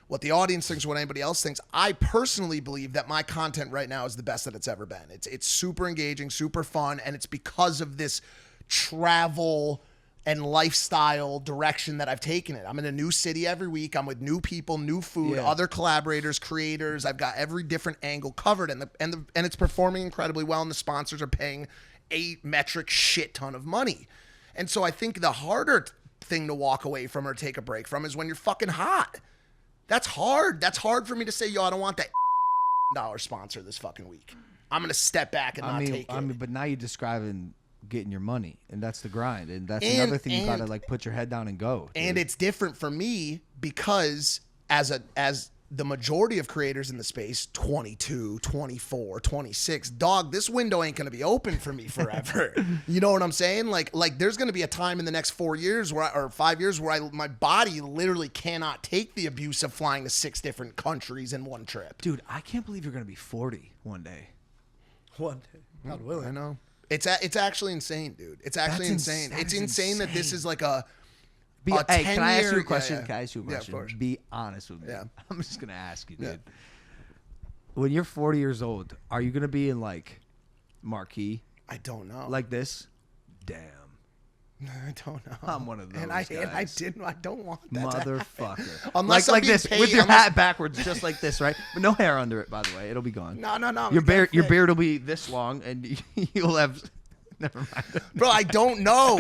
what the audience thinks or what anybody else thinks. I personally believe that my content right now is the best that it's ever been. It's super engaging, super fun, and it's because of this travel and lifestyle direction that I've taken it. I'm in a new city every week. I'm with new people, new food, other collaborators, creators. I've got every different angle covered, and it's performing incredibly well, and the sponsors are paying a metric shit ton of money. And so I think the harder thing to walk away from or take a break from is when you're fucking hot. That's hard. That's hard for me to say, yo, I don't want that $1 sponsor this fucking week. I'm going to step back and not take it. But now you're describing getting your money, and that's the grind, and that's another thing you gotta like put your head down and go. And it's different for me because as the majority of creators in the space, 22, 24, 26, dog, this window ain't going to be open for me forever. You know what I'm saying? Like there's going to be a time in the next 4 years or 5 years where my body literally cannot take the abuse of flying to 6 different countries in one trip. Dude, I can't believe you're going to be 40 one day. One day. God willing. I know. It's actually insane, dude. It's actually insane. It's insane that this is like a Hey, can I ask you a 10-year question? yeah. Can I ask you a Yeah, question? of course. Be honest with me. Yeah. I'm just going to ask you, dude. Yeah. When you're 40 years old, are you going to be in like marquee I don't know. like this? Damn. I don't know. I'm one of those And I guys. don't want that to happen. Motherfucker. Unless like I'm being this, paid- with your unless- hat backwards, just like this, right? But no hair under it, by the way. It'll be gone. No. Your beard, Your beard will be this long, and you'll have. Never mind. Bro, I don't know.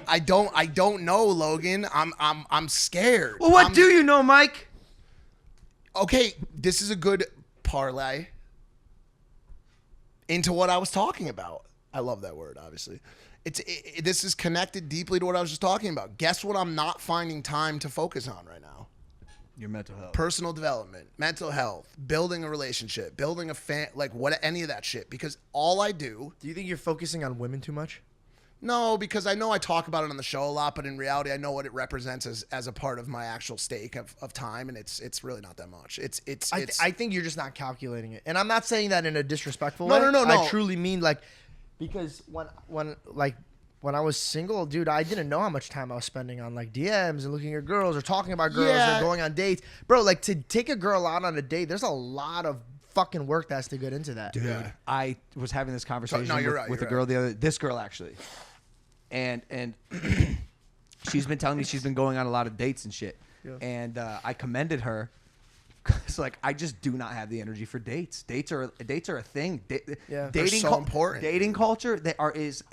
I don't know, Logan. I'm scared. Well, what do you know, Mike? Okay, this is a good parlay into what I was talking about. I love that word, obviously. This is connected deeply to what I was just talking about. Guess what I'm not finding time to focus on right now? Your mental health. Personal development, mental health, building a relationship, building a any of that shit. Because all I do. Do you think you're focusing on women too much? No, because I know I talk about it on the show a lot, but in reality, I know what it represents as a part of my actual stake of time, and it's really not that much. I think you're just not calculating it, and I'm not saying that in a disrespectful No, way. no. I truly mean like, because when I was single, dude, I didn't know how much time I was spending on like DMs and looking at girls or talking about girls Yeah. or going on dates, bro. Like to take a girl out on a date, there's a lot of fucking work that has to get into that. Dude, Yeah. I was having this conversation you're right, with a you're girl this girl actually, and she's been telling me she's been going on a lot of dates and shit, and I commended her. It's like I just do not have the energy for dates. Dates are a thing. Yeah. They're so important. Dating culture is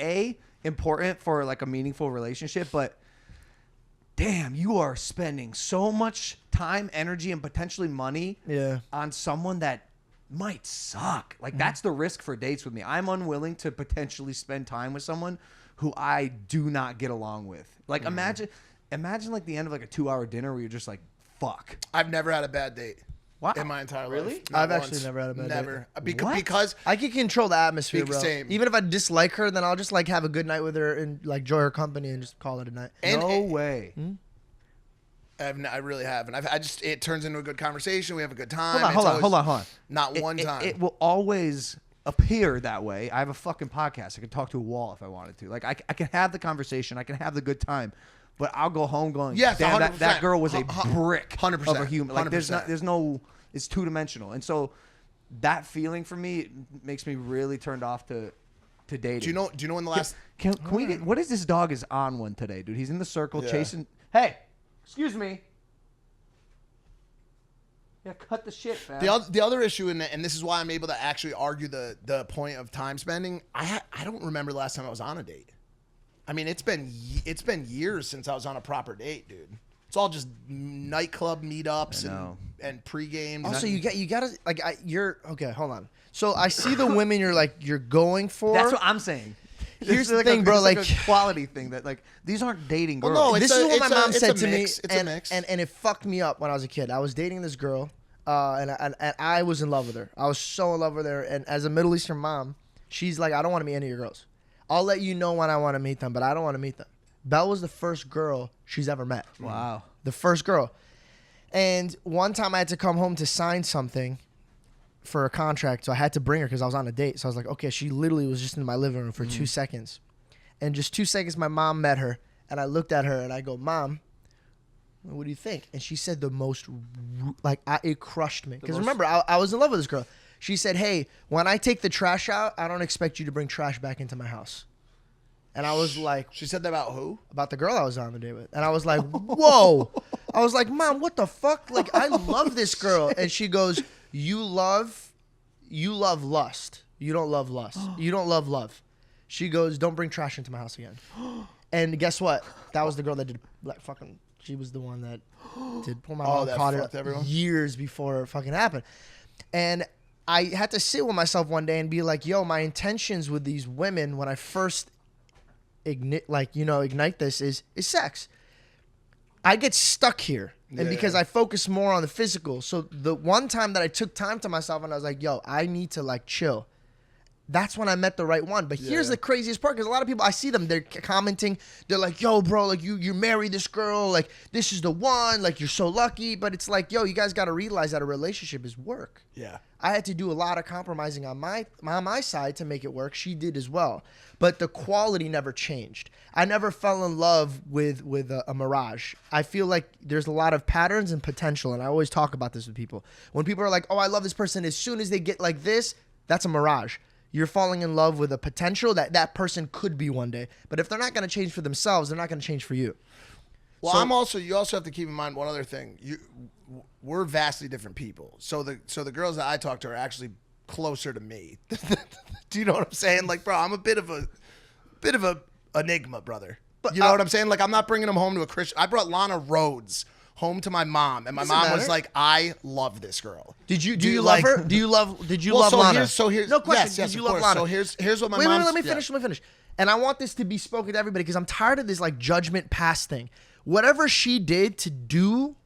important for like a meaningful relationship, but damn, you are spending so much time, energy, and potentially money on someone that might suck. Like that's the risk for dates with me. I'm unwilling to potentially spend time with someone who I do not get along with. Like imagine like the end of like a 2-hour dinner where you're just like, fuck. I've never had a bad date. Wow. In my entire Really? life. Not I've once. actually never had a bad date. Never. What? Because I can control the atmosphere, bro. Same. Even if I dislike her, then I'll just like have a good night with her and like enjoy her company and just call it a night. No way. I really haven't. It turns into a good conversation. We have a good time. Hold on. Not one time. It will always appear that way. I have a fucking podcast. I can talk to a wall if I wanted to. Like I can have the conversation. I can have the good time. But I'll go home going, Yes, damn, 100%. that girl was a brick 100%. of a human. Like 100%. there's no, it's 2-dimensional. And so that feeling for me makes me really turned off to dating. Do you know in the last Can we get, what is this dog is on one today, dude? He's in the circle Yeah. chasing. Hey, excuse me. Yeah, cut the shit, man. the other issue in and this is why I'm able to actually argue the point of time spending. I don't remember the last time I was on a date. I mean, it's been years since I was on a proper date, dude. It's all just nightclub meetups and pre-games. Also, you gotta like you're okay. Hold on. So I see the women you're going for. That's what I'm saying. Here's It's the thing, bro. it's like a quality thing that like these aren't dating girls. no, this is what my mom said to me, It's a mix. and it fucked me up when I was a kid. I was dating this girl, and I was in love with her. I was so in love with her. And as a Middle Eastern mom, she's like, I don't want to meet any of your girls. I'll let you know when I want to meet them, but I don't want to meet them. Belle was the first girl she's ever met. Wow. The first girl. And one time I had to come home to sign something for a contract, so I had to bring her because I was on a date. So I was like, okay, she literally was just in my living room for 2 seconds. And just 2 seconds, my mom met her, and I looked at her, and I go, Mom, what do you think? And she said the most, it crushed me. Because remember, I was in love with this girl. She said, hey, when I take the trash out, I don't expect you to bring trash back into my house. And I was like, She said that about who? about the girl I was on the date with. And I was like, whoa. I was like, Mom, what the fuck? Like, I love this girl. And she goes, you love lust. You don't love lust. You don't love love. She goes, don't bring trash into my house again. And guess what? That was the girl that did, like, fucking, she was the one that did. Poor my mom that caught fucked it everyone? years before it fucking happened. And I had to sit with myself one day and be like, yo, my intentions with these women when I first ignite this is sex. I get stuck here. And because I focus more on the physical. So the one time that I took time to myself and I was like, yo, I need to like chill. That's when I met the right one. But here's the craziest part, because a lot of people, I see them, they're commenting, they're like, yo, bro, like you married this girl, like this is the one, like you're so lucky. But it's like, yo, you guys got to realize that a relationship is work. Yeah. I had to do a lot of compromising on my side to make it work. She did as well. But the quality never changed. I never fell in love with a mirage. I feel like there's a lot of patterns and potential, and I always talk about this with people. When people are like, oh, I love this person, as soon as they get like this, that's a mirage. You're falling in love with a potential that person could be one day. But if they're not going to change for themselves, they're not going to change for you. Well, you also have to keep in mind one other thing. We're vastly different people. So the girls that I talk to are actually closer to me. Do you know what I'm saying? Like, bro, I'm a bit of a enigma, brother. But you know what I'm saying? Like, I'm not bringing them home to a Christian. I brought Lana Rhodes home to my mom, and my mom was like, I love this girl. Do you love her? Did you love Lana? Here's no question. Yes, did you of love course. Lana? So here's what my Wait, mom. let me finish. And I want this to be spoken to everybody, because I'm tired of this like judgment pass thing. Whatever she did to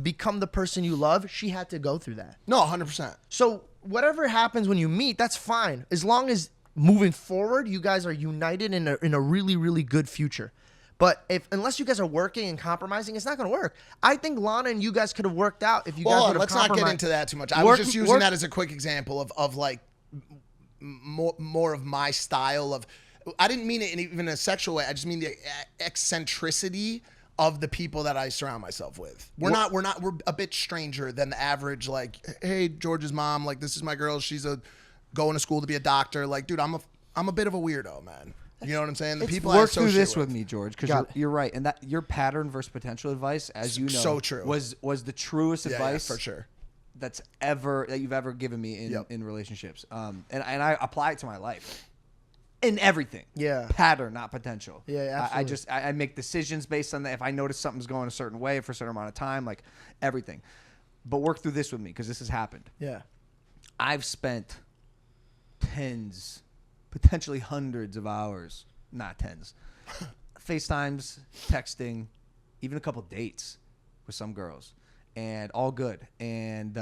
become the person you love, she had to go through that. No, 100%. So whatever happens when you meet, that's fine, as long as moving forward, you guys are united in a really, really good future. But unless you guys are working and compromising, it's not going to work. I think Lana and you guys could have worked out if you guys would have let's compromised. not get into that too much. I was just using that as a quick example of like more of my style of. I didn't mean it in even a sexual way. I just mean the eccentricity of the people that I surround myself with. We're a bit stranger than the average. Like, hey, George's mom. Like, this is my girl. She's going to school to be a doctor. Like, dude, I'm a bit of a weirdo, man. You know what I'm saying? The people I work associate through this with me, George, because you're right, and that your pattern versus potential advice, as you know, so true. was the truest advice for sure that you've ever given me in relationships. And I apply it to my life in everything. Yeah, pattern, not potential. Yeah, absolutely. I make decisions based on that. If I notice something's going a certain way for a certain amount of time, like everything. But work through this with me, because this has happened. Yeah, I've spent tens, potentially hundreds of hours, not tens, FaceTimes, texting, even a couple dates with some girls, and all good. And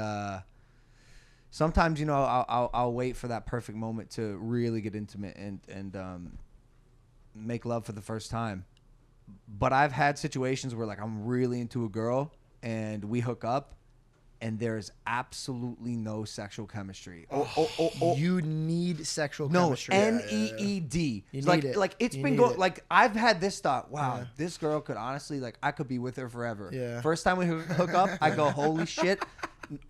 sometimes, you know, I'll wait for that perfect moment to really get intimate and make love for the first time. But I've had situations where, like, I'm really into a girl and we hook up, and there's absolutely no sexual chemistry. You need sexual chemistry. No, NEED. You like, need it. Like, it's You been need going. it. Like, I've had this thought. Wow, this girl could honestly, like, I could be with her forever. Yeah. First time we hook up, I go, holy shit,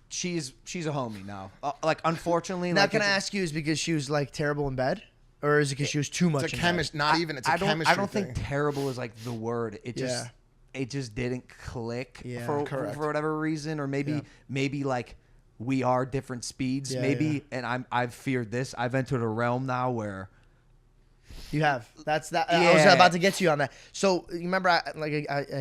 she's a homie now. Like, unfortunately, Now, like, can I ask you, is it because she was like terrible in bed, or is it because she was too much? It's a in chemistry, not even. It's a chemistry. I don't thing. think terrible is like the word. It just Yeah. it just didn't click Yeah, for correct. whatever reason, or maybe like we are different speeds. Yeah, maybe, and I've feared this. I've entered a realm now where You have. That's that. I was about to get to you on that. So you remember, I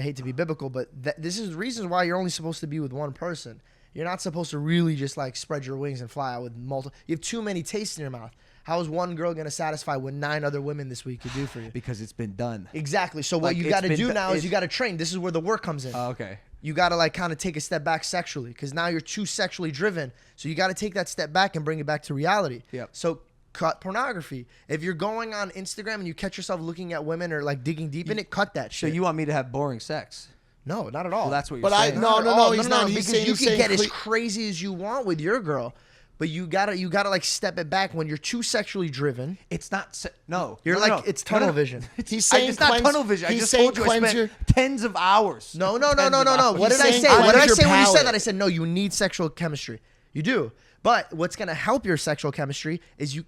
hate to be biblical, but this is reasons why you're only supposed to be with one person. You're not supposed to really just like spread your wings and fly out with multiple. You have too many tastes in your mouth. How is one girl going to satisfy what 9 other women this week could do for you? because it's been done. Exactly. So what Like, you it's got to been do do- now is it's- you got to train. This is where the work comes in. Okay. You got to like kind of take a step back sexually, because now you're too sexually driven. So you got to take that step back and bring it back to reality. Yep. So cut pornography. If you're going on Instagram and you catch yourself looking at women or like digging deep in it, cut that So shit. you want me to have boring sex? No, not at all. Well, that's what you're But saying. No, he's not. He's because saying, you he's can saying get as crazy as you want with your girl, but you gotta like step it back when you're too sexually driven. It's not. No, You're no, like no. it's tunnel vision. He's saying It's not cleanse- tunnel vision. I he's just saying told you I cleanse spent your- tens of hours. No. Tens of hours. What did I saying say? What did I cleanse say your when you said palate. that? I said no. You need sexual chemistry. You do. But what's gonna help your sexual chemistry is you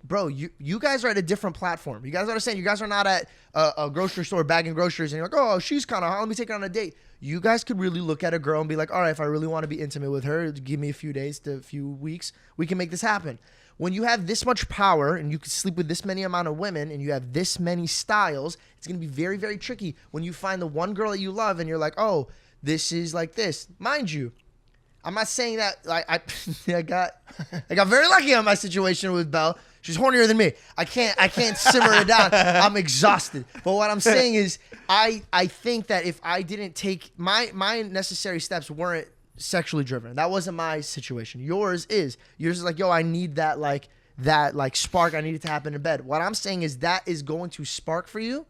guys are at a different platform. You guys understand? You guys are not at a grocery store bagging groceries and you're like, oh, she's kind of hot. Let me take her on a date. You guys could really look at a girl and be like, all right, if I really want to be intimate with her, give me a few days to a few weeks. We can make this happen. When you have this much power and you can sleep with this many amount of women and you have this many styles, it's going to be very, very tricky when you find the one girl that you love and you're like, oh, this is like this. Mind you, I'm not saying that. Like I got very lucky on my situation with Belle. She's hornier than me. I can't simmer it down. I'm exhausted. But what I'm saying is, I think that if I didn't take my necessary steps weren't sexually driven. That wasn't my situation. Yours is like, yo, I need that spark. I need it to happen in bed. What I'm saying is that is going to spark for you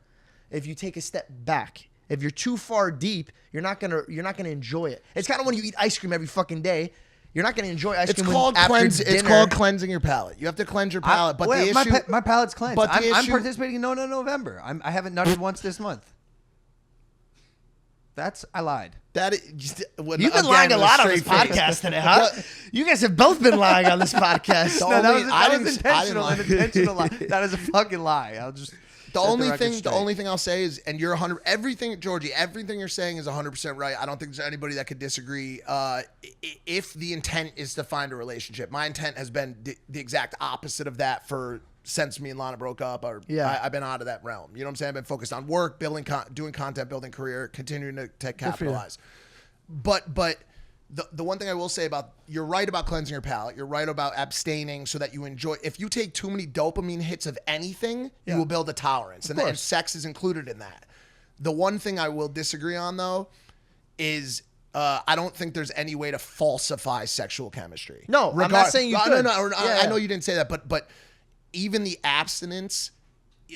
if you take a step back. If you're too far deep, you're not gonna enjoy it. It's kind of when you eat ice cream every fucking day. You're not gonna enjoy ice cream. It's called cleansing your palate. You have to cleanse your palate. But the issue, my palate's cleansed. But I'm participating in No November. I haven't nutted once this month. I lied. You've been lying a lot on this podcast today, huh? You guys have both been lying on this podcast. That was intentional. An intentional lie. That is a fucking lie. I'll just. The only thing I'll say is, and you're 100. Everything, Georgie, everything you're saying is 100% right. I don't think there's anybody that could disagree. If the intent is to find a relationship, my intent has been the exact opposite of that since me and Lana broke up. I've been out of that realm. You know what I'm saying? I've been focused on work, doing content, building career, continuing to capitalize. But the one thing I will say about, you're right about cleansing your palate. You're right about abstaining so that you enjoy. If you take too many dopamine hits of anything, you will build a tolerance. And sex is included in that. The one thing I will disagree on, though, is I don't think there's any way to falsify sexual chemistry. No, I'm not saying you could. I know you didn't say that, but even the abstinence,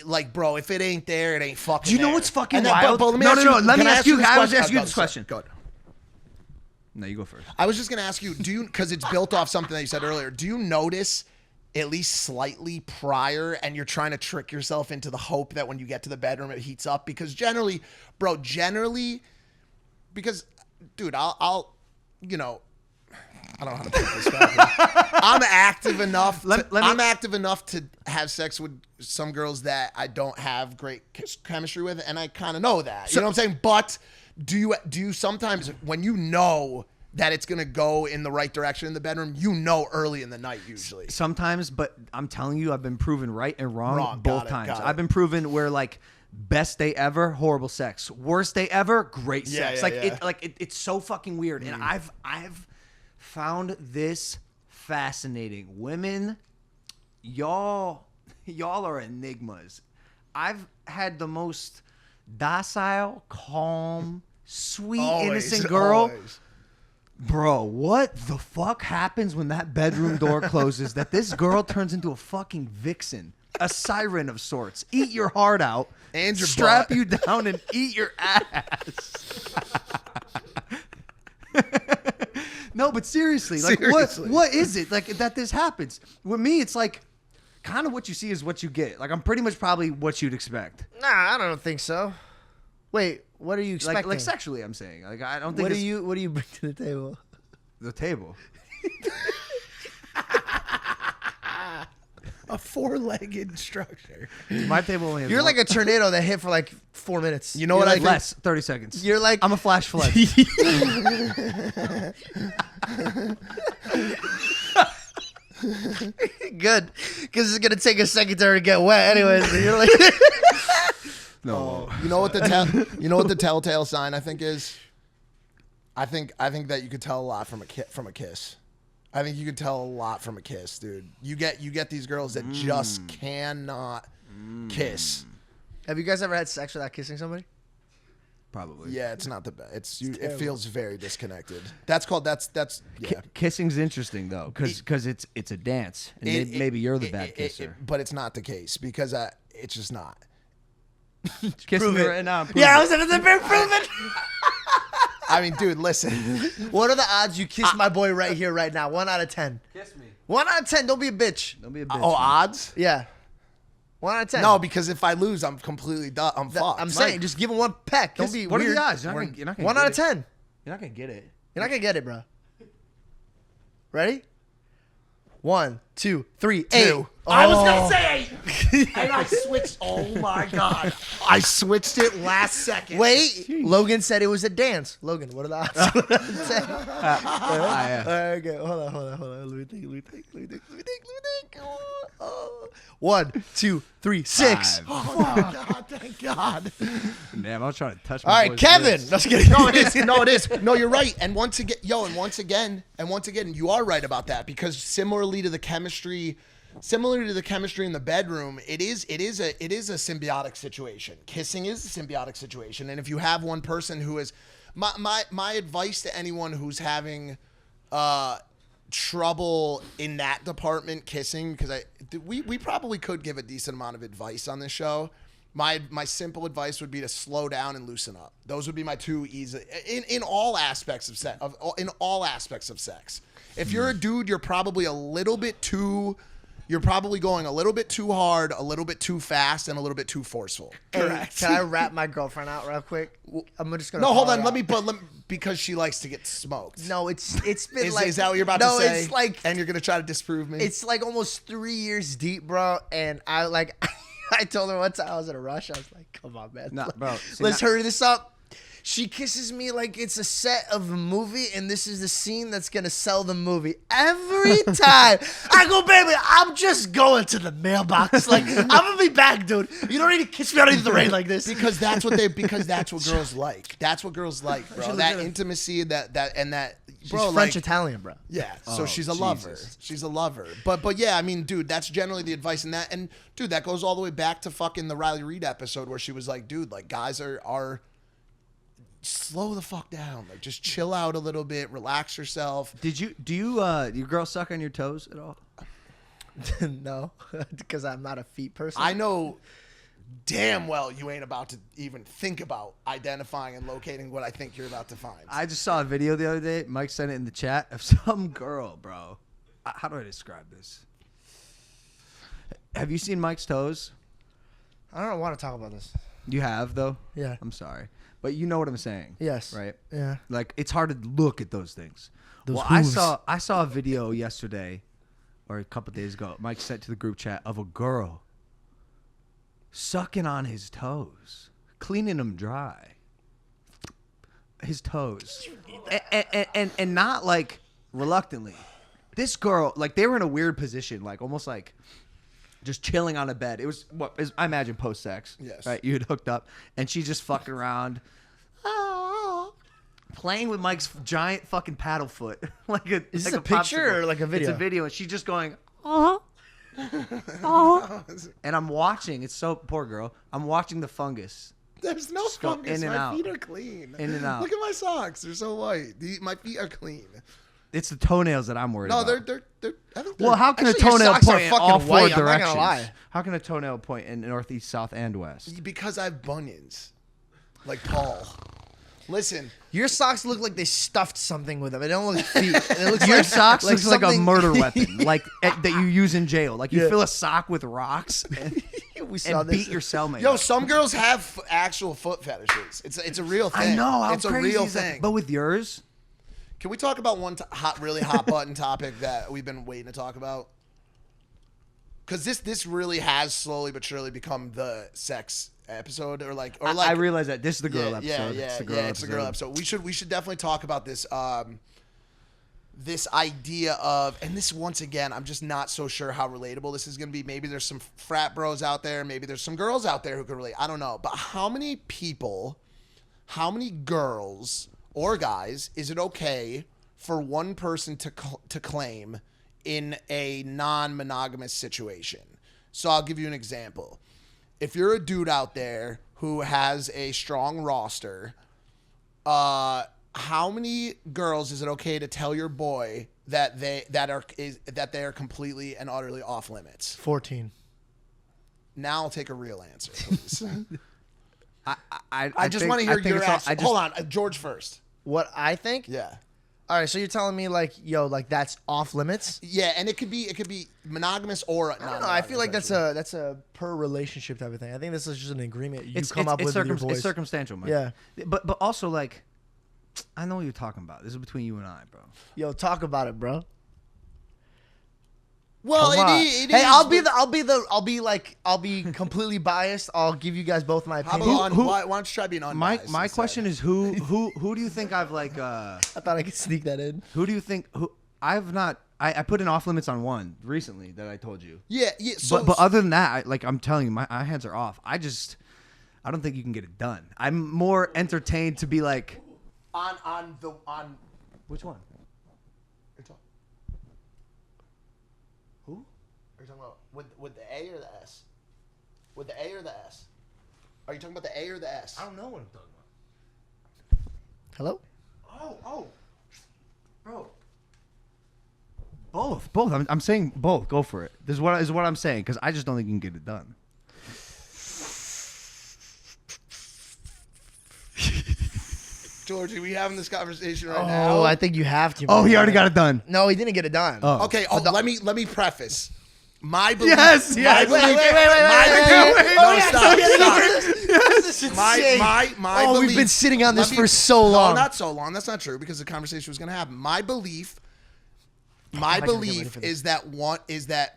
like, bro, if it ain't there, it ain't fucking Do you know there. what's fucking wild? Let me ask you this question. Go ahead. No, you go first. I was just going to ask you, because it's built off something that you said earlier, do you notice at least slightly prior, and you're trying to trick yourself into the hope that when you get to the bedroom, it heats up? Because generally, because, dude, I'll I don't know how to put this back. I'm active enough. I'm active enough to have sex with some girls that I don't have great chemistry with, and I kind of know that. You know what I'm saying? But do you sometimes, when you know that it's gonna go in the right direction in the bedroom, early in the night usually? Sometimes, but I'm telling you, I've been proven right and wrong both times. I've been proven where, like, best day ever, horrible sex. Worst day ever, great sex. It's so fucking weird. And I've found this fascinating. Women, y'all are enigmas. I've had the most docile, calm, sweet, innocent girl. Always. Bro, what the fuck happens when that bedroom door closes that this girl turns into a fucking vixen, a siren of sorts? Eat your heart out, and your strap butt. you down, and eat your ass. No, but seriously, like, what is it like that this happens? With me, it's like kind of what you see is what you get. Like, I'm pretty much probably what you'd expect. Nah, I don't think so. Wait, what are you expecting? Like sexually, I'm saying. Like, I don't think. What do you bring to the table? The table. A four-legged structure. My table only has You're one. like a tornado that hit for like 4 minutes. You know what I think? Less, 30 seconds. You're like, I'm a flash flood. good, because it's gonna take a second to get wet. Anyways, you're like, No. You know what the telltale sign I think is? I think that you could tell a lot from a kiss. I think you could tell a lot from a kiss, dude. You get these girls that just cannot kiss. have you guys ever had sex without kissing somebody? Probably. Yeah, it's not the best. It feels very disconnected. That's yeah. Kissing's interesting though, because it's a dance, and maybe you're the bad kisser. But it's not the case because it's just not. Kiss me right now. Yeah, I was gonna say, prove it. I mean, dude, listen. What are the odds you kiss my boy right here, right now? 1 out of 10. Kiss me. 1 out of 10. Don't be a bitch. Don't be a bitch. Oh, odds? Yeah. 1 out of 10. No, because if I lose, I'm completely done. I'm fucked. I'm saying, just give him one peck. Don't be What weird. are the odds? You're not gonna 1 get out of it. 10. You're not gonna get it. You're not gonna get it, bro. Ready? 1, 2, 3, 8. Oh. I was gonna say 8, and I switched. Oh my god, I switched it last second. Wait, Logan said it was a dance. Logan, what are the odds? Okay, hold on. Let me think. 1, 2, 3, 6. 5. Oh my God! Thank God. Damn, I was trying to touch. All My right, boy's Kevin. lips. Let's get it. No, it is. No, it is. No, you're right. And once again, you are right about that because similarly to the chemistry in the bedroom, it is a symbiotic situation. Kissing is a symbiotic situation, and if you have one person who is, my advice to anyone who's having trouble in that department, kissing, because we probably could give a decent amount of advice on this show. My simple advice would be to slow down and loosen up. Those would be my two easy in all aspects of sex. If you're a dude, you're probably going a little bit too hard, a little bit too fast, and a little bit too forceful. Correct. Can I wrap my girlfriend out real quick? I'm just gonna. No, hold call on. her Let out. me, because she likes to get smoked. No, it's been Is, like. is that what you're about no, to say? it's like. And you're gonna try to disprove me? It's like almost 3 years deep, bro. And I like. I told her one time I was in a rush. I was like, "Come on, man. Nah, bro. See, Let's hurry this up." She kisses me like it's a set of a movie, and this is the scene that's gonna sell the movie. Every time I go, baby, I'm just going to the mailbox. Like I'm gonna be back, dude. You don't need to kiss me underneath the rain like this. because that's what girls like. That's what girls like, bro. That intimacy, that She's bro, French like, Italian, bro. yeah. So Oh, she's a lover. Jesus. She's a lover. But yeah, I mean, dude, that's generally the advice in that. And dude, that goes all the way back to fucking the Riley Reid episode where she was like, dude, like guys are slow the fuck down. Like just chill out a little bit, relax yourself. do your girl suck on your toes at all? No, because I'm not a feet person. I know damn well you ain't about to even think about identifying and locating what I think you're about to find. I just saw a video the other day. Mike sent it in the chat of some girl, bro. How do I describe this? Have you seen Mike's toes? I don't want to talk about this. You have, though? Yeah. I'm sorry. But you know what I'm saying. Yes. Right? Yeah. Like, it's hard to look at those things. Those I hooves. saw a video yesterday or a couple days ago. Mike sent to the group chat of a girl sucking on his toes, cleaning them dry. His toes. And not like reluctantly. This girl, like they were in a weird position, like almost like just chilling on a bed. It was I imagine post-sex. Yes. Right? You had hooked up and she's just fucking around. Playing with Mike's giant fucking paddle foot. Like a Is this like a picture popsicle. or like a video? It's a video and she's just going, and I'm watching. It's so poor girl. I'm watching the fungus There's no Just go fungus. in and My out. feet are clean. In and out. Look at my socks. They're so white. My feet are clean. It's the toenails that I'm worried No, about. they're I think Well, how can Actually, a your toenail socks are point in fucking all four white, I'm not gonna directions? lie. How can a toenail point in northeast, south, and west? because I have bunions. Like Paul. Listen, Your socks look like they stuffed something with them. It don't look feet. It looks Your like, socks looks like a something- murder weapon, like that you use in jail. Like you Yeah. fill a sock with rocks and, We saw and this. beat your cellmate. yo, up. some girls have actual foot fetishes. It's a real thing. I know how it's a crazy real is that? thing. But with yours, Can we talk about one really hot button topic that we've been waiting to talk about? Because this really has slowly but surely become the sex episode, or like I realize that this is the girl yeah, episode. Yeah, It's the girl it's the girl episode. We should definitely talk about this. This idea of, and this once again, I'm just not so sure how relatable this is going to be. Maybe there's some frat bros out there. Maybe there's some girls out there who can relate. I don't know. But how many girls or guys is it okay for one person to claim in a non-monogamous situation? So I'll give you an example. If you're a dude out there who has a strong roster, how many girls is it okay to tell your boy that they are completely and utterly off limits? 14. Now I'll take a real answer, please. I just think- want to I hear think your it's all- answer. Hold on, George first. What I think? Yeah. All right, so you're telling me like, yo, like that's off limits? Yeah, and it could be monogamous or I don't know. I feel like that's a per relationship type of thing. I think this is just an agreement you come up with your boys. It's circumstantial, man. Yeah. But also like, I know what you're talking about. This is between you and I, bro. Yo, talk about it, bro. Well, Come on. it Hey, is. I'll be completely biased. I'll give you guys both my How opinion. about why don't you try being unbiased? My instead? question is who do you think I've like I thought I could sneak that in. who do you think I've not. I put in off limits on one recently that I told you. Yeah. So, But other than that, I'm telling you, my hands are off. I don't think you can get it done. I'm more entertained to be like on which one? who? Are you talking about with the A or the S? With the A or the S? Are you talking about the A or the S? I don't know what I'm talking about. Hello? Oh, bro. Both. I'm saying both. Go for it. This is what I'm saying because I just don't think you can get it done. George, are we having this conversation right Oh, now? I think you have to. Oh, man. he already got it done. No, he didn't get it done. Oh. Okay. Let me preface. My belief. Yes. My belief. My Oh, belief. we've been sitting on this Let me- for so long. No, not so long. That's not true because the conversation was going to happen. My belief I gotta get ready for this. is that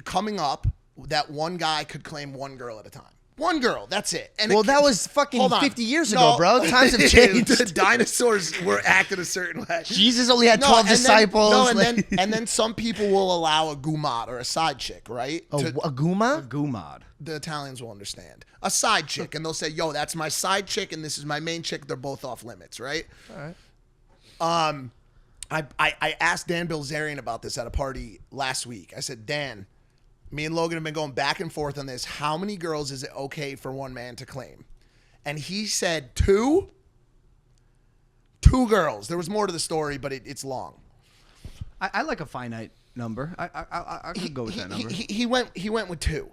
coming up, that one guy could claim one girl at a time. One girl, that's it. And Well, that was fucking Hold on. 50 years ago, bro. Times have changed. The dinosaurs were acting a certain way. Jesus only had 12 and then- disciples. and then some people will allow a gumad or a side chick, right? a guma? Gumad. The Italians will understand. A side chick, and they'll say, yo, that's my side chick, and this is my main chick. They're both off limits, right? All right. I asked Dan Bilzerian about this at a party last week. I said, Dan, me and Logan have been going back and forth on this. How many girls is it okay for one man to claim? And he said 2. 2 girls. There was more to the story, but it's long. I like a finite number. I could go with that number. He went with 2.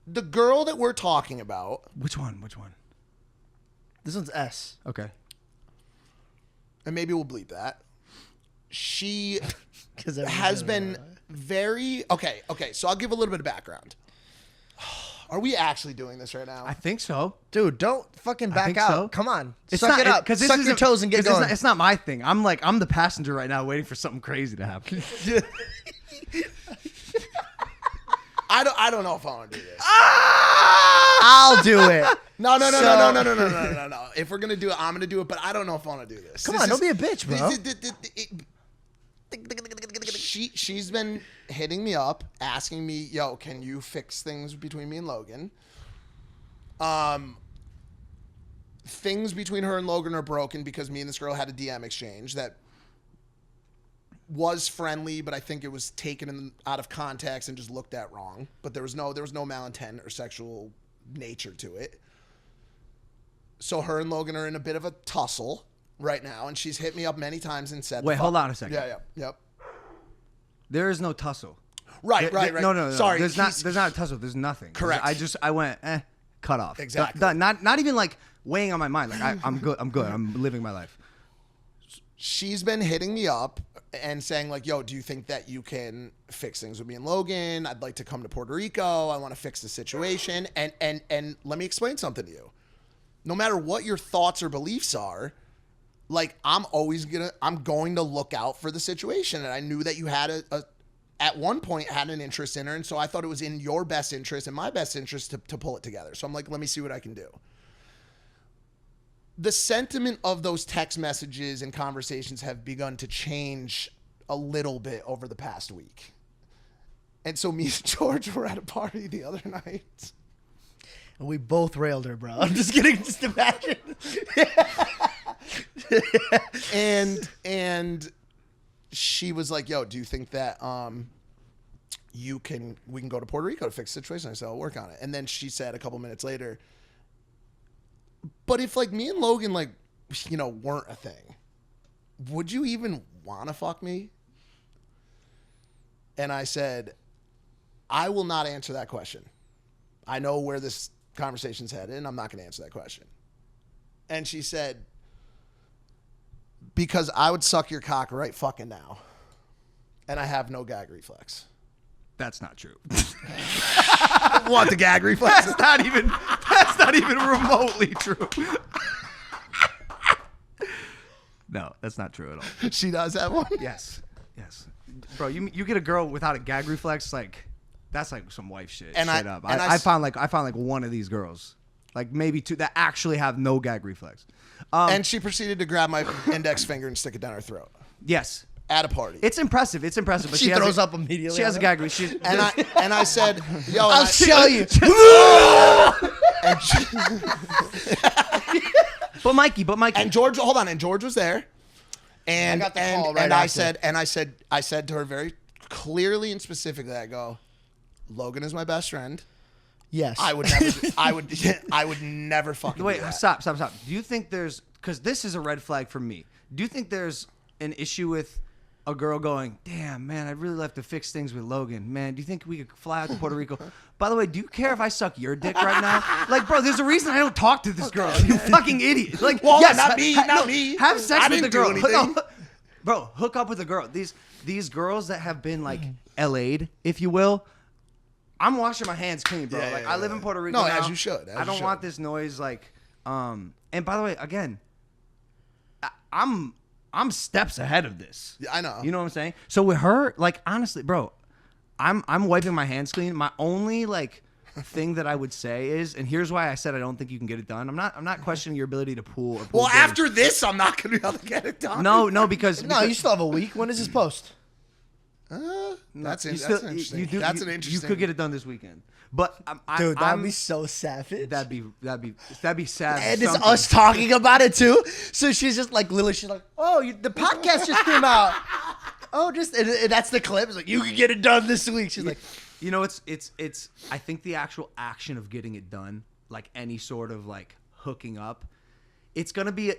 The girl that we're talking about, Which one? This one's S. Okay. and maybe we'll bleep that. She 'Cause has been very okay. So I'll give a little bit of background. Are we actually doing this right now? I think so. Dude, don't fucking back think out. so. Come on. It's Suck not, it up. Because Suck your toes and get going. It's not my thing. I'm the passenger right now, waiting for something crazy to happen. I don't know if I want to do this. I'll do it. No. So- If we're gonna do it, I'm gonna do it. But I don't know if I want to do this. Come on, don't be a bitch, bro. She's been hitting me up, asking me, "Yo, can you fix things between me and Logan?" Things between her and Logan are broken because me and this girl had a DM exchange that was friendly, but I think it was taken out of context and just looked at wrong. But there was no malintent or sexual nature to it. So her and Logan are in a bit of a tussle right now, and she's hit me up many times and said, Wait, hold on a second. Yep. There is no tussle. Right. No. Sorry, There's not a tussle. There's nothing. Correct. I went cut off. Exactly. Done. Not even like weighing on my mind. Like I'm good. I'm living my life. She's been hitting me up and saying like, yo, do you think that you can fix things with me and Logan? I'd like to come to Puerto Rico. I want to fix the situation. And let me explain something to you. No matter what your thoughts or beliefs are, like I'm going to look out for the situation. And I knew that you had at one point had an interest in her. And so I thought it was in your best interest and my best interest to pull it together. So I'm like, let me see what I can do. The sentiment of those text messages and conversations have begun to change a little bit over the past week. And so me and George were at a party the other night. And we both railed her, bro. I'm just kidding. Just imagine. and she was like, yo, do you think that we can go to Puerto Rico to fix the situation? I said, I'll work on it. And then she said a couple minutes later, but if like me and Logan like, weren't a thing, would you even want to fuck me? And I said, I will not answer that question. I know where this conversation's headed, and I'm not going to answer that question. And she said, because I would suck your cock right fucking now. And I have no gag reflex. That's not true. Want the gag reflex? That's not even remotely true. No, that's not true at all. She does have one? Yes. Bro, you get a girl without a gag reflex, like that's like some wife shit. And straight up. I found like one of these girls. like maybe 2 that actually have no gag reflex. And she proceeded to grab my index finger and stick it down her throat Yes. at a party. It's impressive. But She throws up immediately. She has a gag reflex. And I said, "Yo, I'll show you." But Mikey. And George, hold on, and George was there. And I got the call right and I after. said to her very clearly and specifically, I go, Logan is my best friend. Yes. I would never fucking Wait, do that. stop. Do you think there's, because this is a red flag for me. Do you think there's an issue with a girl going, damn, man, I'd really like to fix things with Logan. Man, do you think we could fly out to Puerto Rico? By the way, do you care if I suck your dick right now? Like, bro, there's a reason I don't talk to this girl. You fucking idiot. Like, Well, yes, not me. Have sex I with the didn't do girl. anything. No, bro, hook up with a girl. These girls that have been like LA'd, if you will. I'm washing my hands clean, bro. Yeah, I live in Puerto Rico. No, now. as you should. I don't want this noise, like, and by the way, again, I'm steps ahead of this. Yeah, I know. You know what I'm saying? So with her, like, honestly, bro, I'm wiping my hands clean. My only like thing that I would say is, and here's why I said I don't think you can get it done. I'm not questioning your ability to pool. Well, after this, I'm not gonna be able to get it done. No, because No, you still have a week. When is this post? That's you interesting. That's an interesting. You could get it done this weekend, but Dude, that'd be so savage. that'd be sad. And it's us talking about it too. So she's just like, literally, she's like, "Oh, the podcast just came out. Oh, and that's the clip. It's like, you can get it done this week." She's like, you know, it's. I think the actual action of getting it done, like any sort of like hooking up, it's gonna be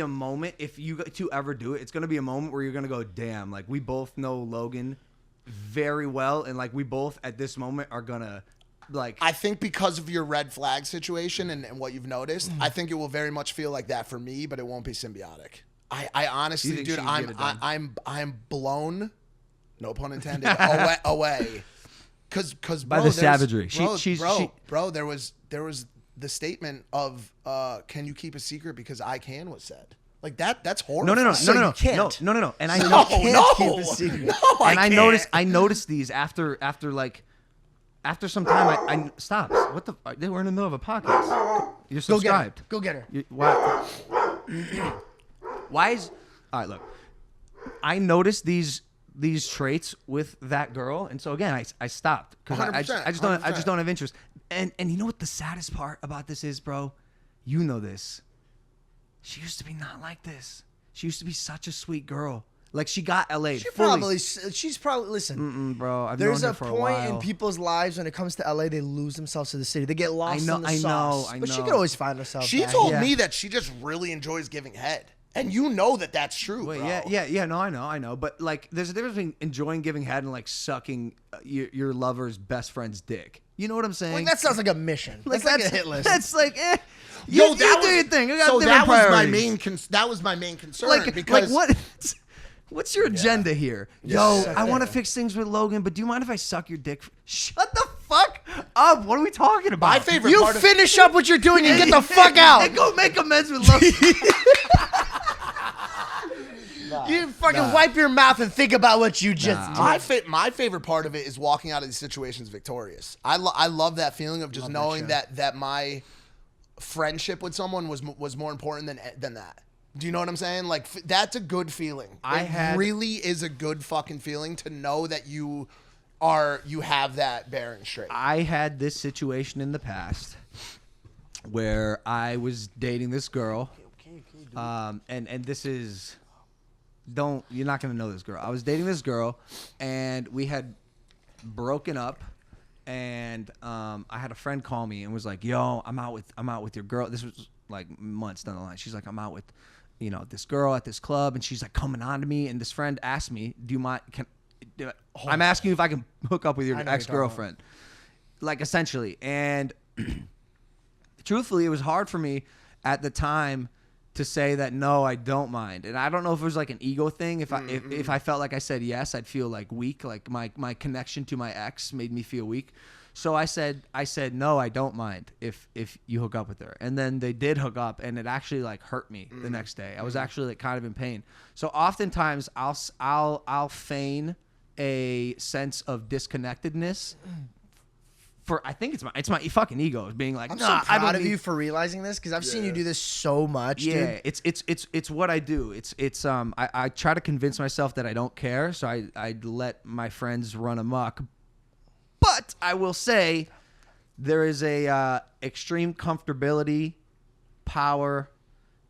a moment. If you two ever do it, it's gonna be a moment where you're gonna go, damn, like we both know Logan very well, and like we both at this moment are gonna like. I think because of your red flag situation and what you've noticed, I think it will very much feel like that for me, but it won't be symbiotic. I honestly, think dude, she can get it done? I'm blown, no pun intended, away. Cause By bro, the savagery. Bro, there was the statement of can you keep a secret because I can was said. Like that's horrible. No. So you can't. No. And I "You know. can't keep a secret." No, And I can't. noticed these after some time. I stop. What the? We're in the middle of a podcast. You're Go get her. subscribed. Go get her. Why? Why is? All right, look. I noticed these traits with that girl, and so again, I stopped because I 100%, just don't have interest. And you know what the saddest part about this is, bro? You know this. She used to be not like this. She used to be such a sweet girl. Like she got LA. She's probably listen. Bro, I've There's known a her for point a while. in people's lives when it comes to LA, they lose themselves to the city. They get lost in the I sauce. know. But she could always find herself. She back. told Yeah. me that she just really enjoys giving head. And you know that that's true, Wait, bro. yeah. No, I know. But like, there's a difference between enjoying giving head and like sucking your lover's best friend's dick. You know what I'm saying? Like, that sounds like a mission. That's like a hit list. That's like, Yo, you that do was- your thing. I got So different that was my priorities. that was my main concern like because what? What's your agenda here? Yo, I want to fix things with Logan, but do you mind if I suck your dick? Shut the fuck up. What are we talking about? my favorite You part of finish up what you're doing and get the fuck out. And go make amends with Logan. You fucking wipe your mouth and think about what you just did. my favorite part of it is walking out of these situations victorious. I love that feeling of just knowing that my friendship with someone was more important than that. Do you know what I'm saying? Like that's a good feeling. It really is a good fucking feeling to know that you have that bearing straight. I had this situation in the past where I was dating this girl, and this is you're not gonna know this girl. I was dating this girl, and we had broken up, and I had a friend call me and was like, "Yo, I'm out with your girl." This was like months down the line. She's like, "I'm out with, this girl at this club," and she's like coming on to me. And this friend asked me, "Do you mind? I'm asking you if I can hook up with your ex-girlfriend," like essentially. And truthfully, it was hard for me at the time to say that no, I don't mind. And I don't know if it was like an ego thing. If I felt like I said yes, I'd feel like weak. Like my connection to my ex made me feel weak. So I said no, I don't mind if you hook up with her. And then they did hook up, and it actually like hurt me the next day. I was actually like kind of in pain. So oftentimes I'll feign a sense of disconnectedness I think it's my fucking ego being like, I'm no, so I proud don't of need- you for realizing this because I've seen you do this so much, Yeah, dude. it's what I do. I try to convince myself that I don't care, so I let my friends run amok. But I will say there is a extreme comfortability, power,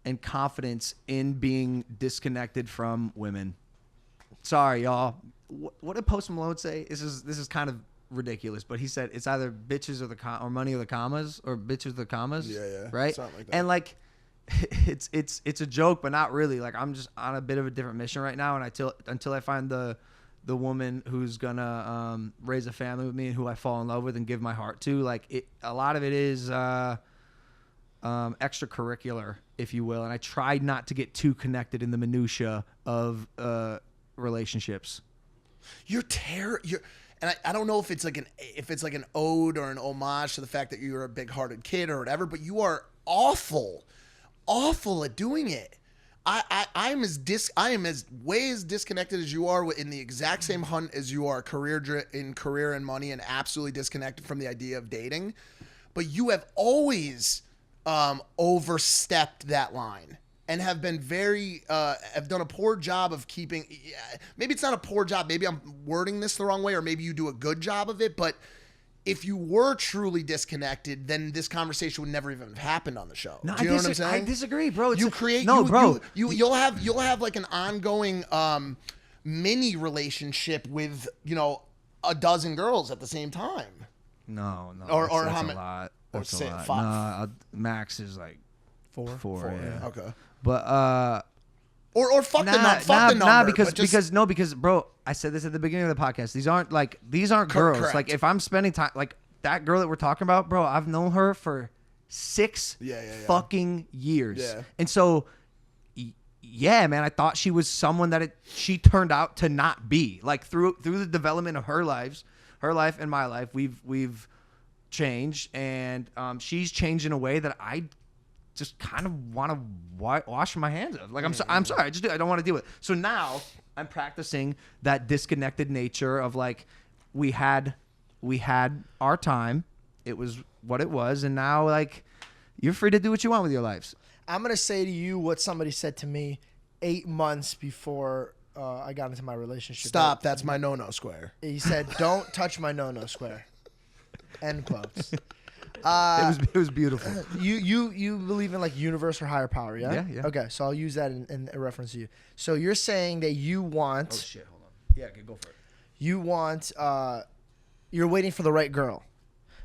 and confidence in being disconnected from women. Sorry, y'all. What did Post Malone say? This is kind of ridiculous, but he said it's either bitches or money or the commas, or bitches or the commas. Yeah, right. something like that. And like, it's a joke, but not really. Like, I'm just on a bit of a different mission right now, and until I find the woman who's gonna raise a family with me and who I fall in love with and give my heart to, like a lot of it is extracurricular, if you will, and I try not to get too connected in the minutia of relationships. And I don't know if it's like an ode or an homage to the fact that you're a big-hearted kid or whatever, but you are awful at doing it. I am as way as disconnected as you are, in the exact same hunt as you are, career and money, and absolutely disconnected from the idea of dating. But you have always overstepped that line and have been have done a poor job of keeping. Maybe it's not a poor job. Maybe I'm wording this the wrong way, or maybe you do a good job of it. But if you were truly disconnected, then this conversation would never even have happened on the show. No, do you know what I'm saying? I disagree, bro. You'll have like an ongoing mini relationship with a dozen girls at the same time. No, Or that's how a many? lot. Or That's a say lot. five. No, max is like four. Yeah. Okay. But Or fuck the number. Nah, but just- because bro, I said this at the beginning of the podcast. These aren't girls. Correct. Like, if I'm spending time, like that girl that we're talking about, bro, I've known her for 6 fucking years. Yeah. And so, yeah, man, I thought she was someone that she turned out to not be. Like, through the development of her life and my life, we've changed, and she's changed in a way that I just kind of want to wash my hands of. Like, I'm sorry, I don't want to deal with it. So now I'm practicing that disconnected nature of, like, we had our time, it was what it was, and now, like, you're free to do what you want with your lives. I'm going to say to you what somebody said to me 8 months before I got into my relationship. Stop. That's my no-no square. He said, "Don't touch my no-no square." End quotes. It was beautiful. You believe in, like, universe or higher power, yeah? Yeah. Okay, so I'll use that in reference to you. So you're saying that you want... Oh shit, hold on. Yeah, okay, go for it. You want... you're waiting for the right girl.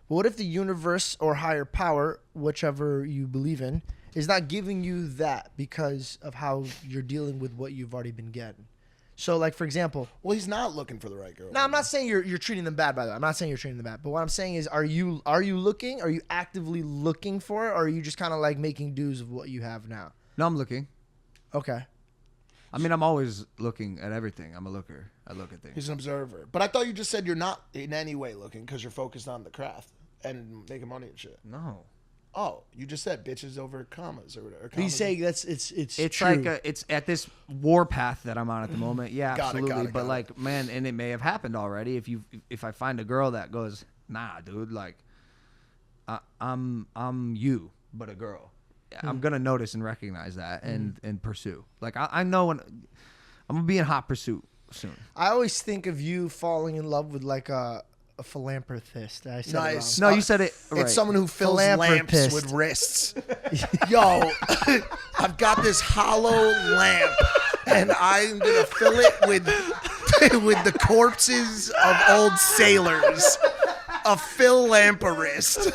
But what if the universe or higher power, whichever you believe in, is not giving you that because of how you're dealing with what you've already been getting? So, like, for example... Well, he's not looking for the right girl. No, I'm not saying you're treating them bad, by the way. I'm not saying you're treating them bad. But what I'm saying is, are you looking? Are you actively looking for it? Or are you just kind of, like, making dues of what you have now? No, I'm looking. Okay. I mean, I'm always looking at everything. I'm a looker. I look at things. He's an observer. But I thought you just said you're not in any way looking because you're focused on the craft and making money and shit. No. Oh, you just said bitches over commas or whatever. But you say it's It's true. like it's at this war path that I'm on at the moment. Yeah, Got it, absolutely. got But it. like, man, and it may have happened already. If I find a girl that goes, nah, dude, like, I'm you, but a girl. I'm gonna notice and recognize that and pursue. Like, I know when I'm gonna be in hot pursuit soon. I always think of you falling in love with, like, a philanthropist. I said Nice. it wrong. No, you said it right. It's someone who fills lamps Philanthropist. with wrists. Yo, I've got this hollow lamp, and I'm gonna fill it with the corpses of old sailors. A Phil Lamparist.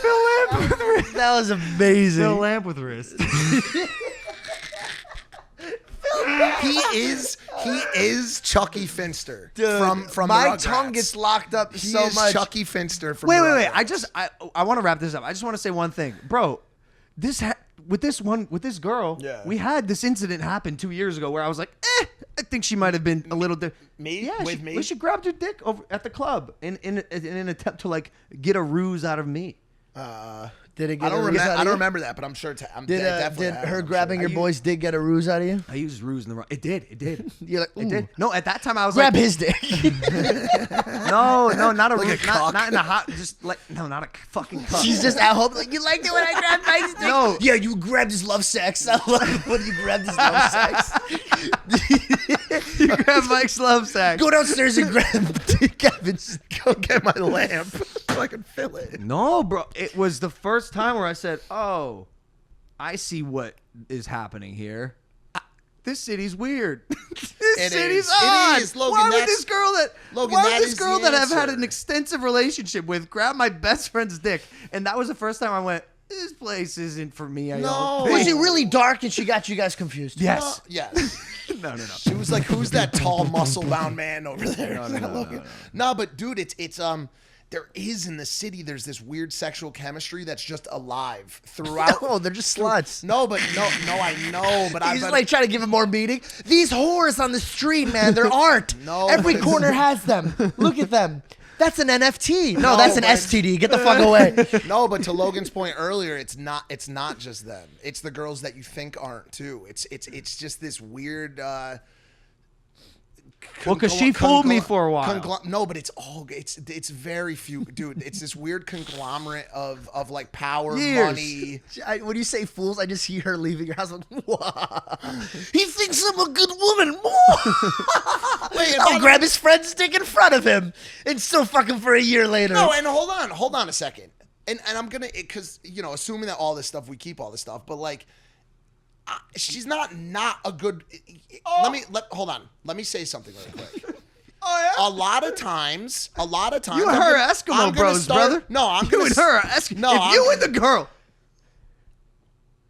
That was amazing. Fill lamp with wrist. He is Chucky Finster Dude, from my the Rugrats. tongue gets locked up He so is much. Chucky Finster from Wait. the Rugrats. I want to wrap this up. I just want to say one thing, bro. With this girl, Yeah. we had this incident happen 2 years ago where I was like, I think she might have been a little. Me? Yeah, With me? She grabbed her dick over at the club in an attempt to, like, get a ruse out of me. Did it get I don't a ruse remember. out I of don't you? remember that, but I'm sure. Did her grabbing your boy's dick get a ruse out of you? I used ruse in the wrong. It did. You're like, It did. ooh, No, at that time I was grab like, his dick. no, not a Like a ruse, cock? not in a hot, just like no, not a fucking cup. She's just at home like, you liked it when I grabbed Mike's dick? No. Yeah, you grabbed his love sex. I love it when you grabbed his love sex. You grab Mike's love sack. Go downstairs and grab Kevin's. Go get my lamp so I can fill it. No, bro. It was the first time where I said, "Oh, I see what is happening here. This city's weird. It city's is. odd. It is, Logan, Why would that's- this girl that? Logan, why that would this is girl the that I've had answer. an extensive relationship with grab my best friend's dick?" And that was the first time I went, "This place isn't for me." I No. don't Was think. it really dark and she got you guys confused? Yes. Yes. No. She was like, "Who's that tall, muscle-bound man over there?" No. No, but dude, it's there is in the city. There's this weird sexual chemistry that's just alive throughout. No, they're just sluts. No, but no, I know, but He's I'm like trying to give it more meaning. These whores on the street, man, they're art. No, Every but- corner has them. Look at them. That's an NFT. No, No, that's an but- STD. Get the fuck away. No, but to Logan's point earlier, it's not just them. It's the girls that you think aren't too. It's just this weird. Well, 'cause she fooled me for a while. No, but it's very few, dude. It's this weird conglomerate of like power, Years. money. When you say fools, I just see her leaving your house. Like, "Whoa. He thinks I'm a good woman. Wait, I'll grab his friend's dick in front of him and still fuck him for a year later. No, and hold on a second. And I'm gonna, because assuming that all this stuff, we keep all this stuff, but like, she's not a good. Hold on. Let me say something really quick. Oh yeah. A lot of times. You and I'm her gonna- Eskimo I'm gonna bros, start- brother. No, I'm you gonna. and her are Eskimo. No, if you I'm- and the girl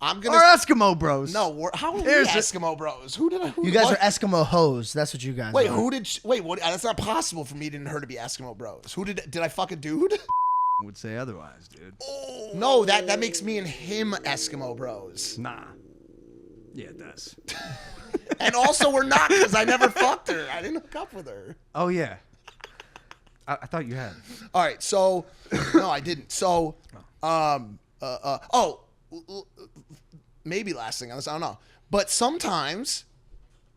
I'm gonna. are Eskimo bros. No, how are we Here's it. Eskimo bros? Who did I? You guys are Eskimo hoes. That's what you guys Wait, are. who did? Wait, what? That's not possible for me and her to be Eskimo bros. Who did I fuck a dude? Would say otherwise, dude. No, that makes me and him Eskimo bros. Nah. Yeah, it does. And also, we're not because I never fucked her. I didn't hook up with her. Oh yeah. I thought you had. All right, so no, I didn't. So, maybe last thing on this, I don't know. But sometimes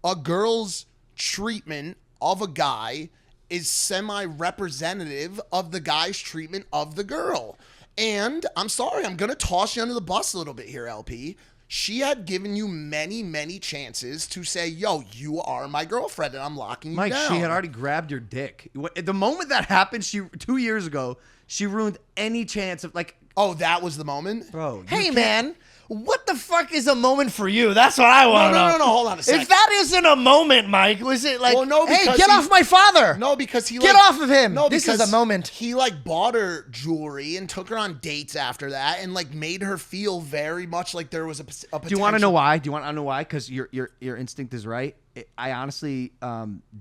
a girl's treatment of a guy is semi-representative of the guy's treatment of the girl. And I'm sorry, I'm gonna toss you under the bus a little bit here, LP. She had given you many, many chances to say, "Yo, you are my girlfriend, and I'm locking you Mike, down." she had already grabbed your dick. The moment that happened, 2 years ago, she ruined any chance of like, Oh, that was the moment? bro. Hey, man, what the fuck is a moment for you? That's what I want to know. No, hold on a second. If that isn't a moment, Mike, was it like, Well, no, hey, because get he- off my father? No, because he Get off of him. No, This is because a moment. He like bought her jewelry and took her on dates after that, and like made her feel very much like there was a potential. Do you want to know why? Do you want to know why? Because your instinct is right. I honestly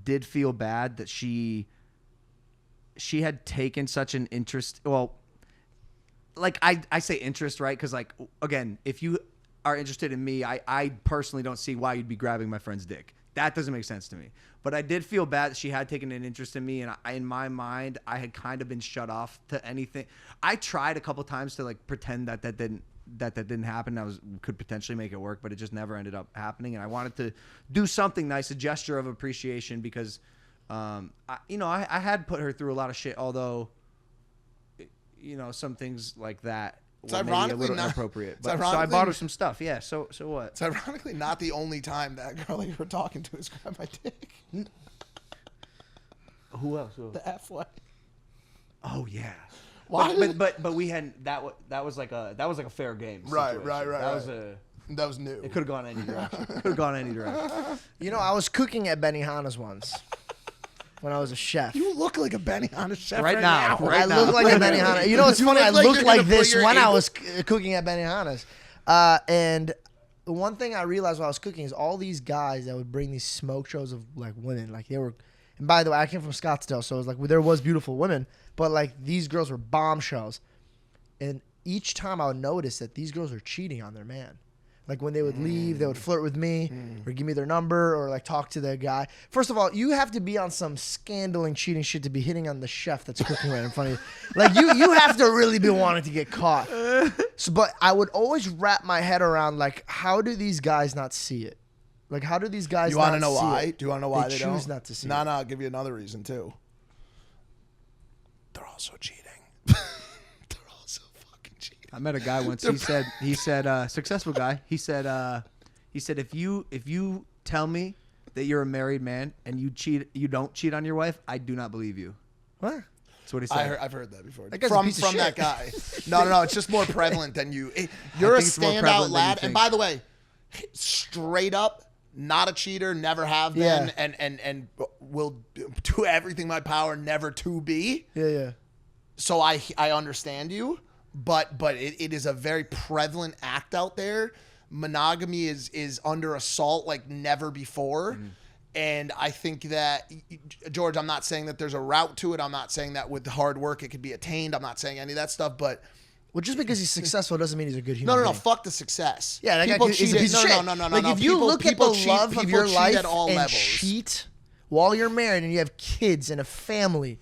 did feel bad that she had taken such an interest. Well, like I say interest, right? Because like again, if you are interested in me, I personally don't see why you'd be grabbing my friend's dick. That doesn't make sense to me. But I did feel bad that she had taken an interest in me, and in my mind, I had kind of been shut off to anything. I tried a couple times to like pretend that didn't happen. Could potentially make it work, but it just never ended up happening. And I wanted to do something nice, a gesture of appreciation, because I had put her through a lot of shit. Although, some things like that were maybe a ironically little not- inappropriate. it's But, so I ironically- bought her some stuff. Yeah. So what? It's ironically not the only time that girl you were talking to has grabbed my dick. Who else? The F way. Oh yeah. Why? But we hadn't. That was like a fair game. Right. Situation. That was new. It could have gone any direction. Could have gone any direction. You know, I was cooking at Benihana's once when I was a chef. You look like a Benihana chef Right now. Right I now. look like a Benihana. You know what's funny? I look like looked you're like gonna put this your when I ankle- was cooking at Benihana's. And the one thing I realized while I was cooking is all these guys that would bring these smoke shows of like women, like they were. And by the way, I came from Scottsdale, so it was like there was beautiful women, but like these girls were bombshells. And each time I would notice that these girls are cheating on their man. Like when they would leave, they would flirt with me or give me their number or like talk to the guy. First of all, you have to be on some scandaling cheating shit to be hitting on the chef that's cooking right in front of you. Like you have to really be wanting to get caught. So, but I would always wrap my head around like, how do these guys not see it? Like, how do these guys You want to not know see why? it? Do you want to know why They they choose don't? not to see No, it. I'll give you another reason too. They're also cheating. They're also fucking cheating. I met a guy once. He said, successful guy. He said, if you tell me that you're a married man and you don't cheat on your wife, I do not believe you. What? That's what he said. I've heard that before. That guy's a From piece of that shit. guy. No. It's just more prevalent than you. You're a think it's more standout prevalent than you lad. And think. by the way, straight up, not a cheater, never have been, Yeah. and will do everything in my power never to be. Yeah. So I understand you, but it is a very prevalent act out there. Monogamy is under assault like never before. And I think that, George, I'm not saying that there's a route to it. I'm not saying that with hard work it could be attained. I'm not saying any of that stuff. But Well, just because he's successful doesn't mean he's a good human no. being. Fuck the success. Yeah, that People guy is cheat a piece at, of shit. no. Like if you People- look at people the cheat- love of people your cheat life at all and levels. cheat while you're married and you have kids and a family,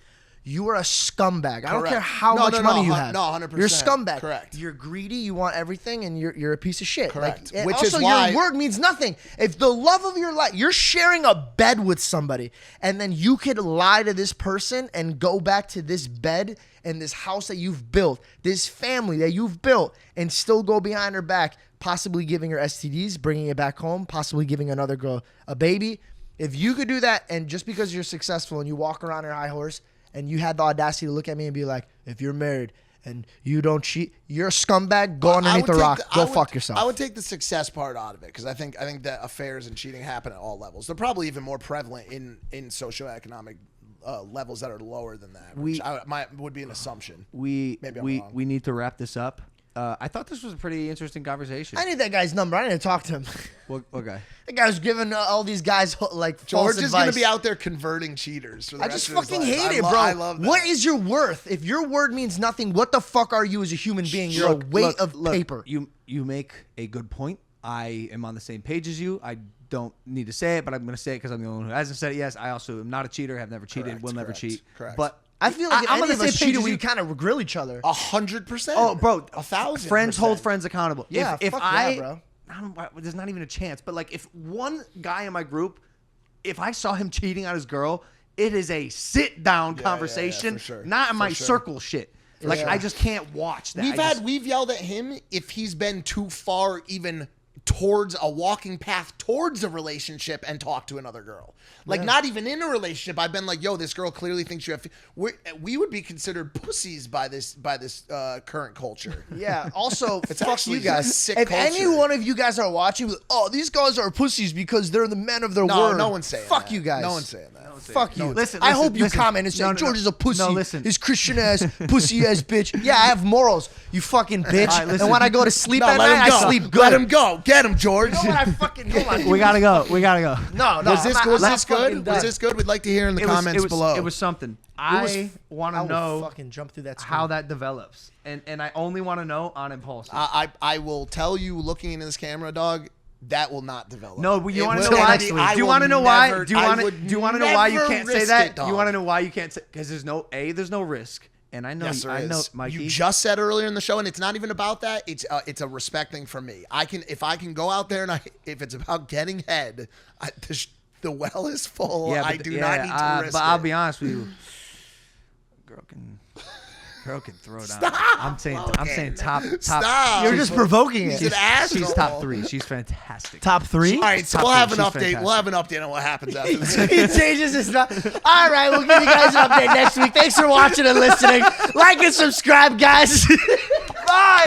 you are a scumbag. I don't Correct. care how No, much no, money no, you hun- have. no, 100%. You're a scumbag. Correct. You're greedy. You want everything, and you're a piece of shit. Correct. Like, and Which also, is why- your word means nothing. If the love of your life, you're sharing a bed with somebody, and then you could lie to this person and go back to this bed and this house that you've built, this family that you've built, and still go behind her back, possibly giving her STDs, bringing it back home, possibly giving another girl a baby. If you could do that, and just because you're successful and you walk around your high horse, and you had the audacity to look at me and be like, if you're married and you don't cheat, you're a scumbag. Go underneath the rock. Go fuck yourself. I would take the success part out of it because I think that affairs and cheating happen at all levels. They're probably even more prevalent in socioeconomic levels that are lower than that. Which would be an assumption. We Maybe I'm wrong. need to wrap this up. I thought this was a pretty interesting conversation. I need that guy's number. I need to talk to him. What guy? That guy was giving all these guys like false George is advice. going to be out there converting cheaters. For the I rest just of his fucking life. hate it, bro. I love that. What is your worth? If your word means nothing, what the fuck are you as a human being? You're a weight of paper. You make a good point. I am on the same page as you. I don't need to say it, but I'm going to say it because I'm the only one who hasn't said it. Yes, I also am not a cheater. Have never cheated. Correct, will never correct, cheat. correct. But I feel like if I'm any on of the us same page cheated, as we you. kind of grill each other. 100%. Oh, bro, 1,000%. friends hold friends accountable. Yeah, if fuck I, yeah, bro. I don't, there's not even a chance. But like, if one guy in my group, if I saw him cheating on his girl, it is a sit down conversation, for sure. not in For my sure. circle shit. Like sure. I just can't watch that. We've yelled at him if he's been too far even towards a walking path towards a relationship and talk to another girl. Like not even in a relationship. I've been like, yo, this girl clearly thinks you have. We would be considered pussies by this current culture. Yeah. Also, It's fuck actually you guys. a sick If culture. any one of you guys are watching, oh, these guys are pussies because they're the men of their word. No one's saying Fuck that. you guys. No one's saying that. Fuck you. Listen, I hope you listen. comment and say No, George is a pussy. No, listen. He's Christian ass, pussy ass bitch. Yeah, I have morals. You fucking bitch. All right, listen. And when I go to sleep No, at let night, him go. I sleep good. Let him go. Get him, George. You know what I fucking hold on. We gotta go. We gotta go. No, Was this I'm not good? fucking done. Was this good? We'd like to hear in the comments below. It was something. was- I want I to will know fucking jump through that how screen. that develops, and I only want to know on Impaulsive. I will tell you, looking into this camera, dog, that will not develop. No, but you It want to will know why? not Do be- you I will want to know why? never- Do you I want to? would Do you want to know why you never can't say risk that? it, Do you dog. want to know why you can't say? Because there's no risk, and I know. Yes, there I know, is. Mikey. You just said earlier in the show, and it's not even about that. It's a respect thing for me. If I can go out there and if it's about getting head, the well is full. yeah, I but, do yeah, not need to risk But it. I'll be honest with you. Girl can throw down. Stop, I'm saying Logan. top. Stop. You're just provoking He's it. an asshole. She's top 3. She's fantastic. Top 3? All right, so Top we'll have three. an She's update. fantastic. We'll have an update on what happens after this. He changes his not. All right, we'll give you guys an update next week. Thanks for watching and listening. Like and subscribe, guys. Bye.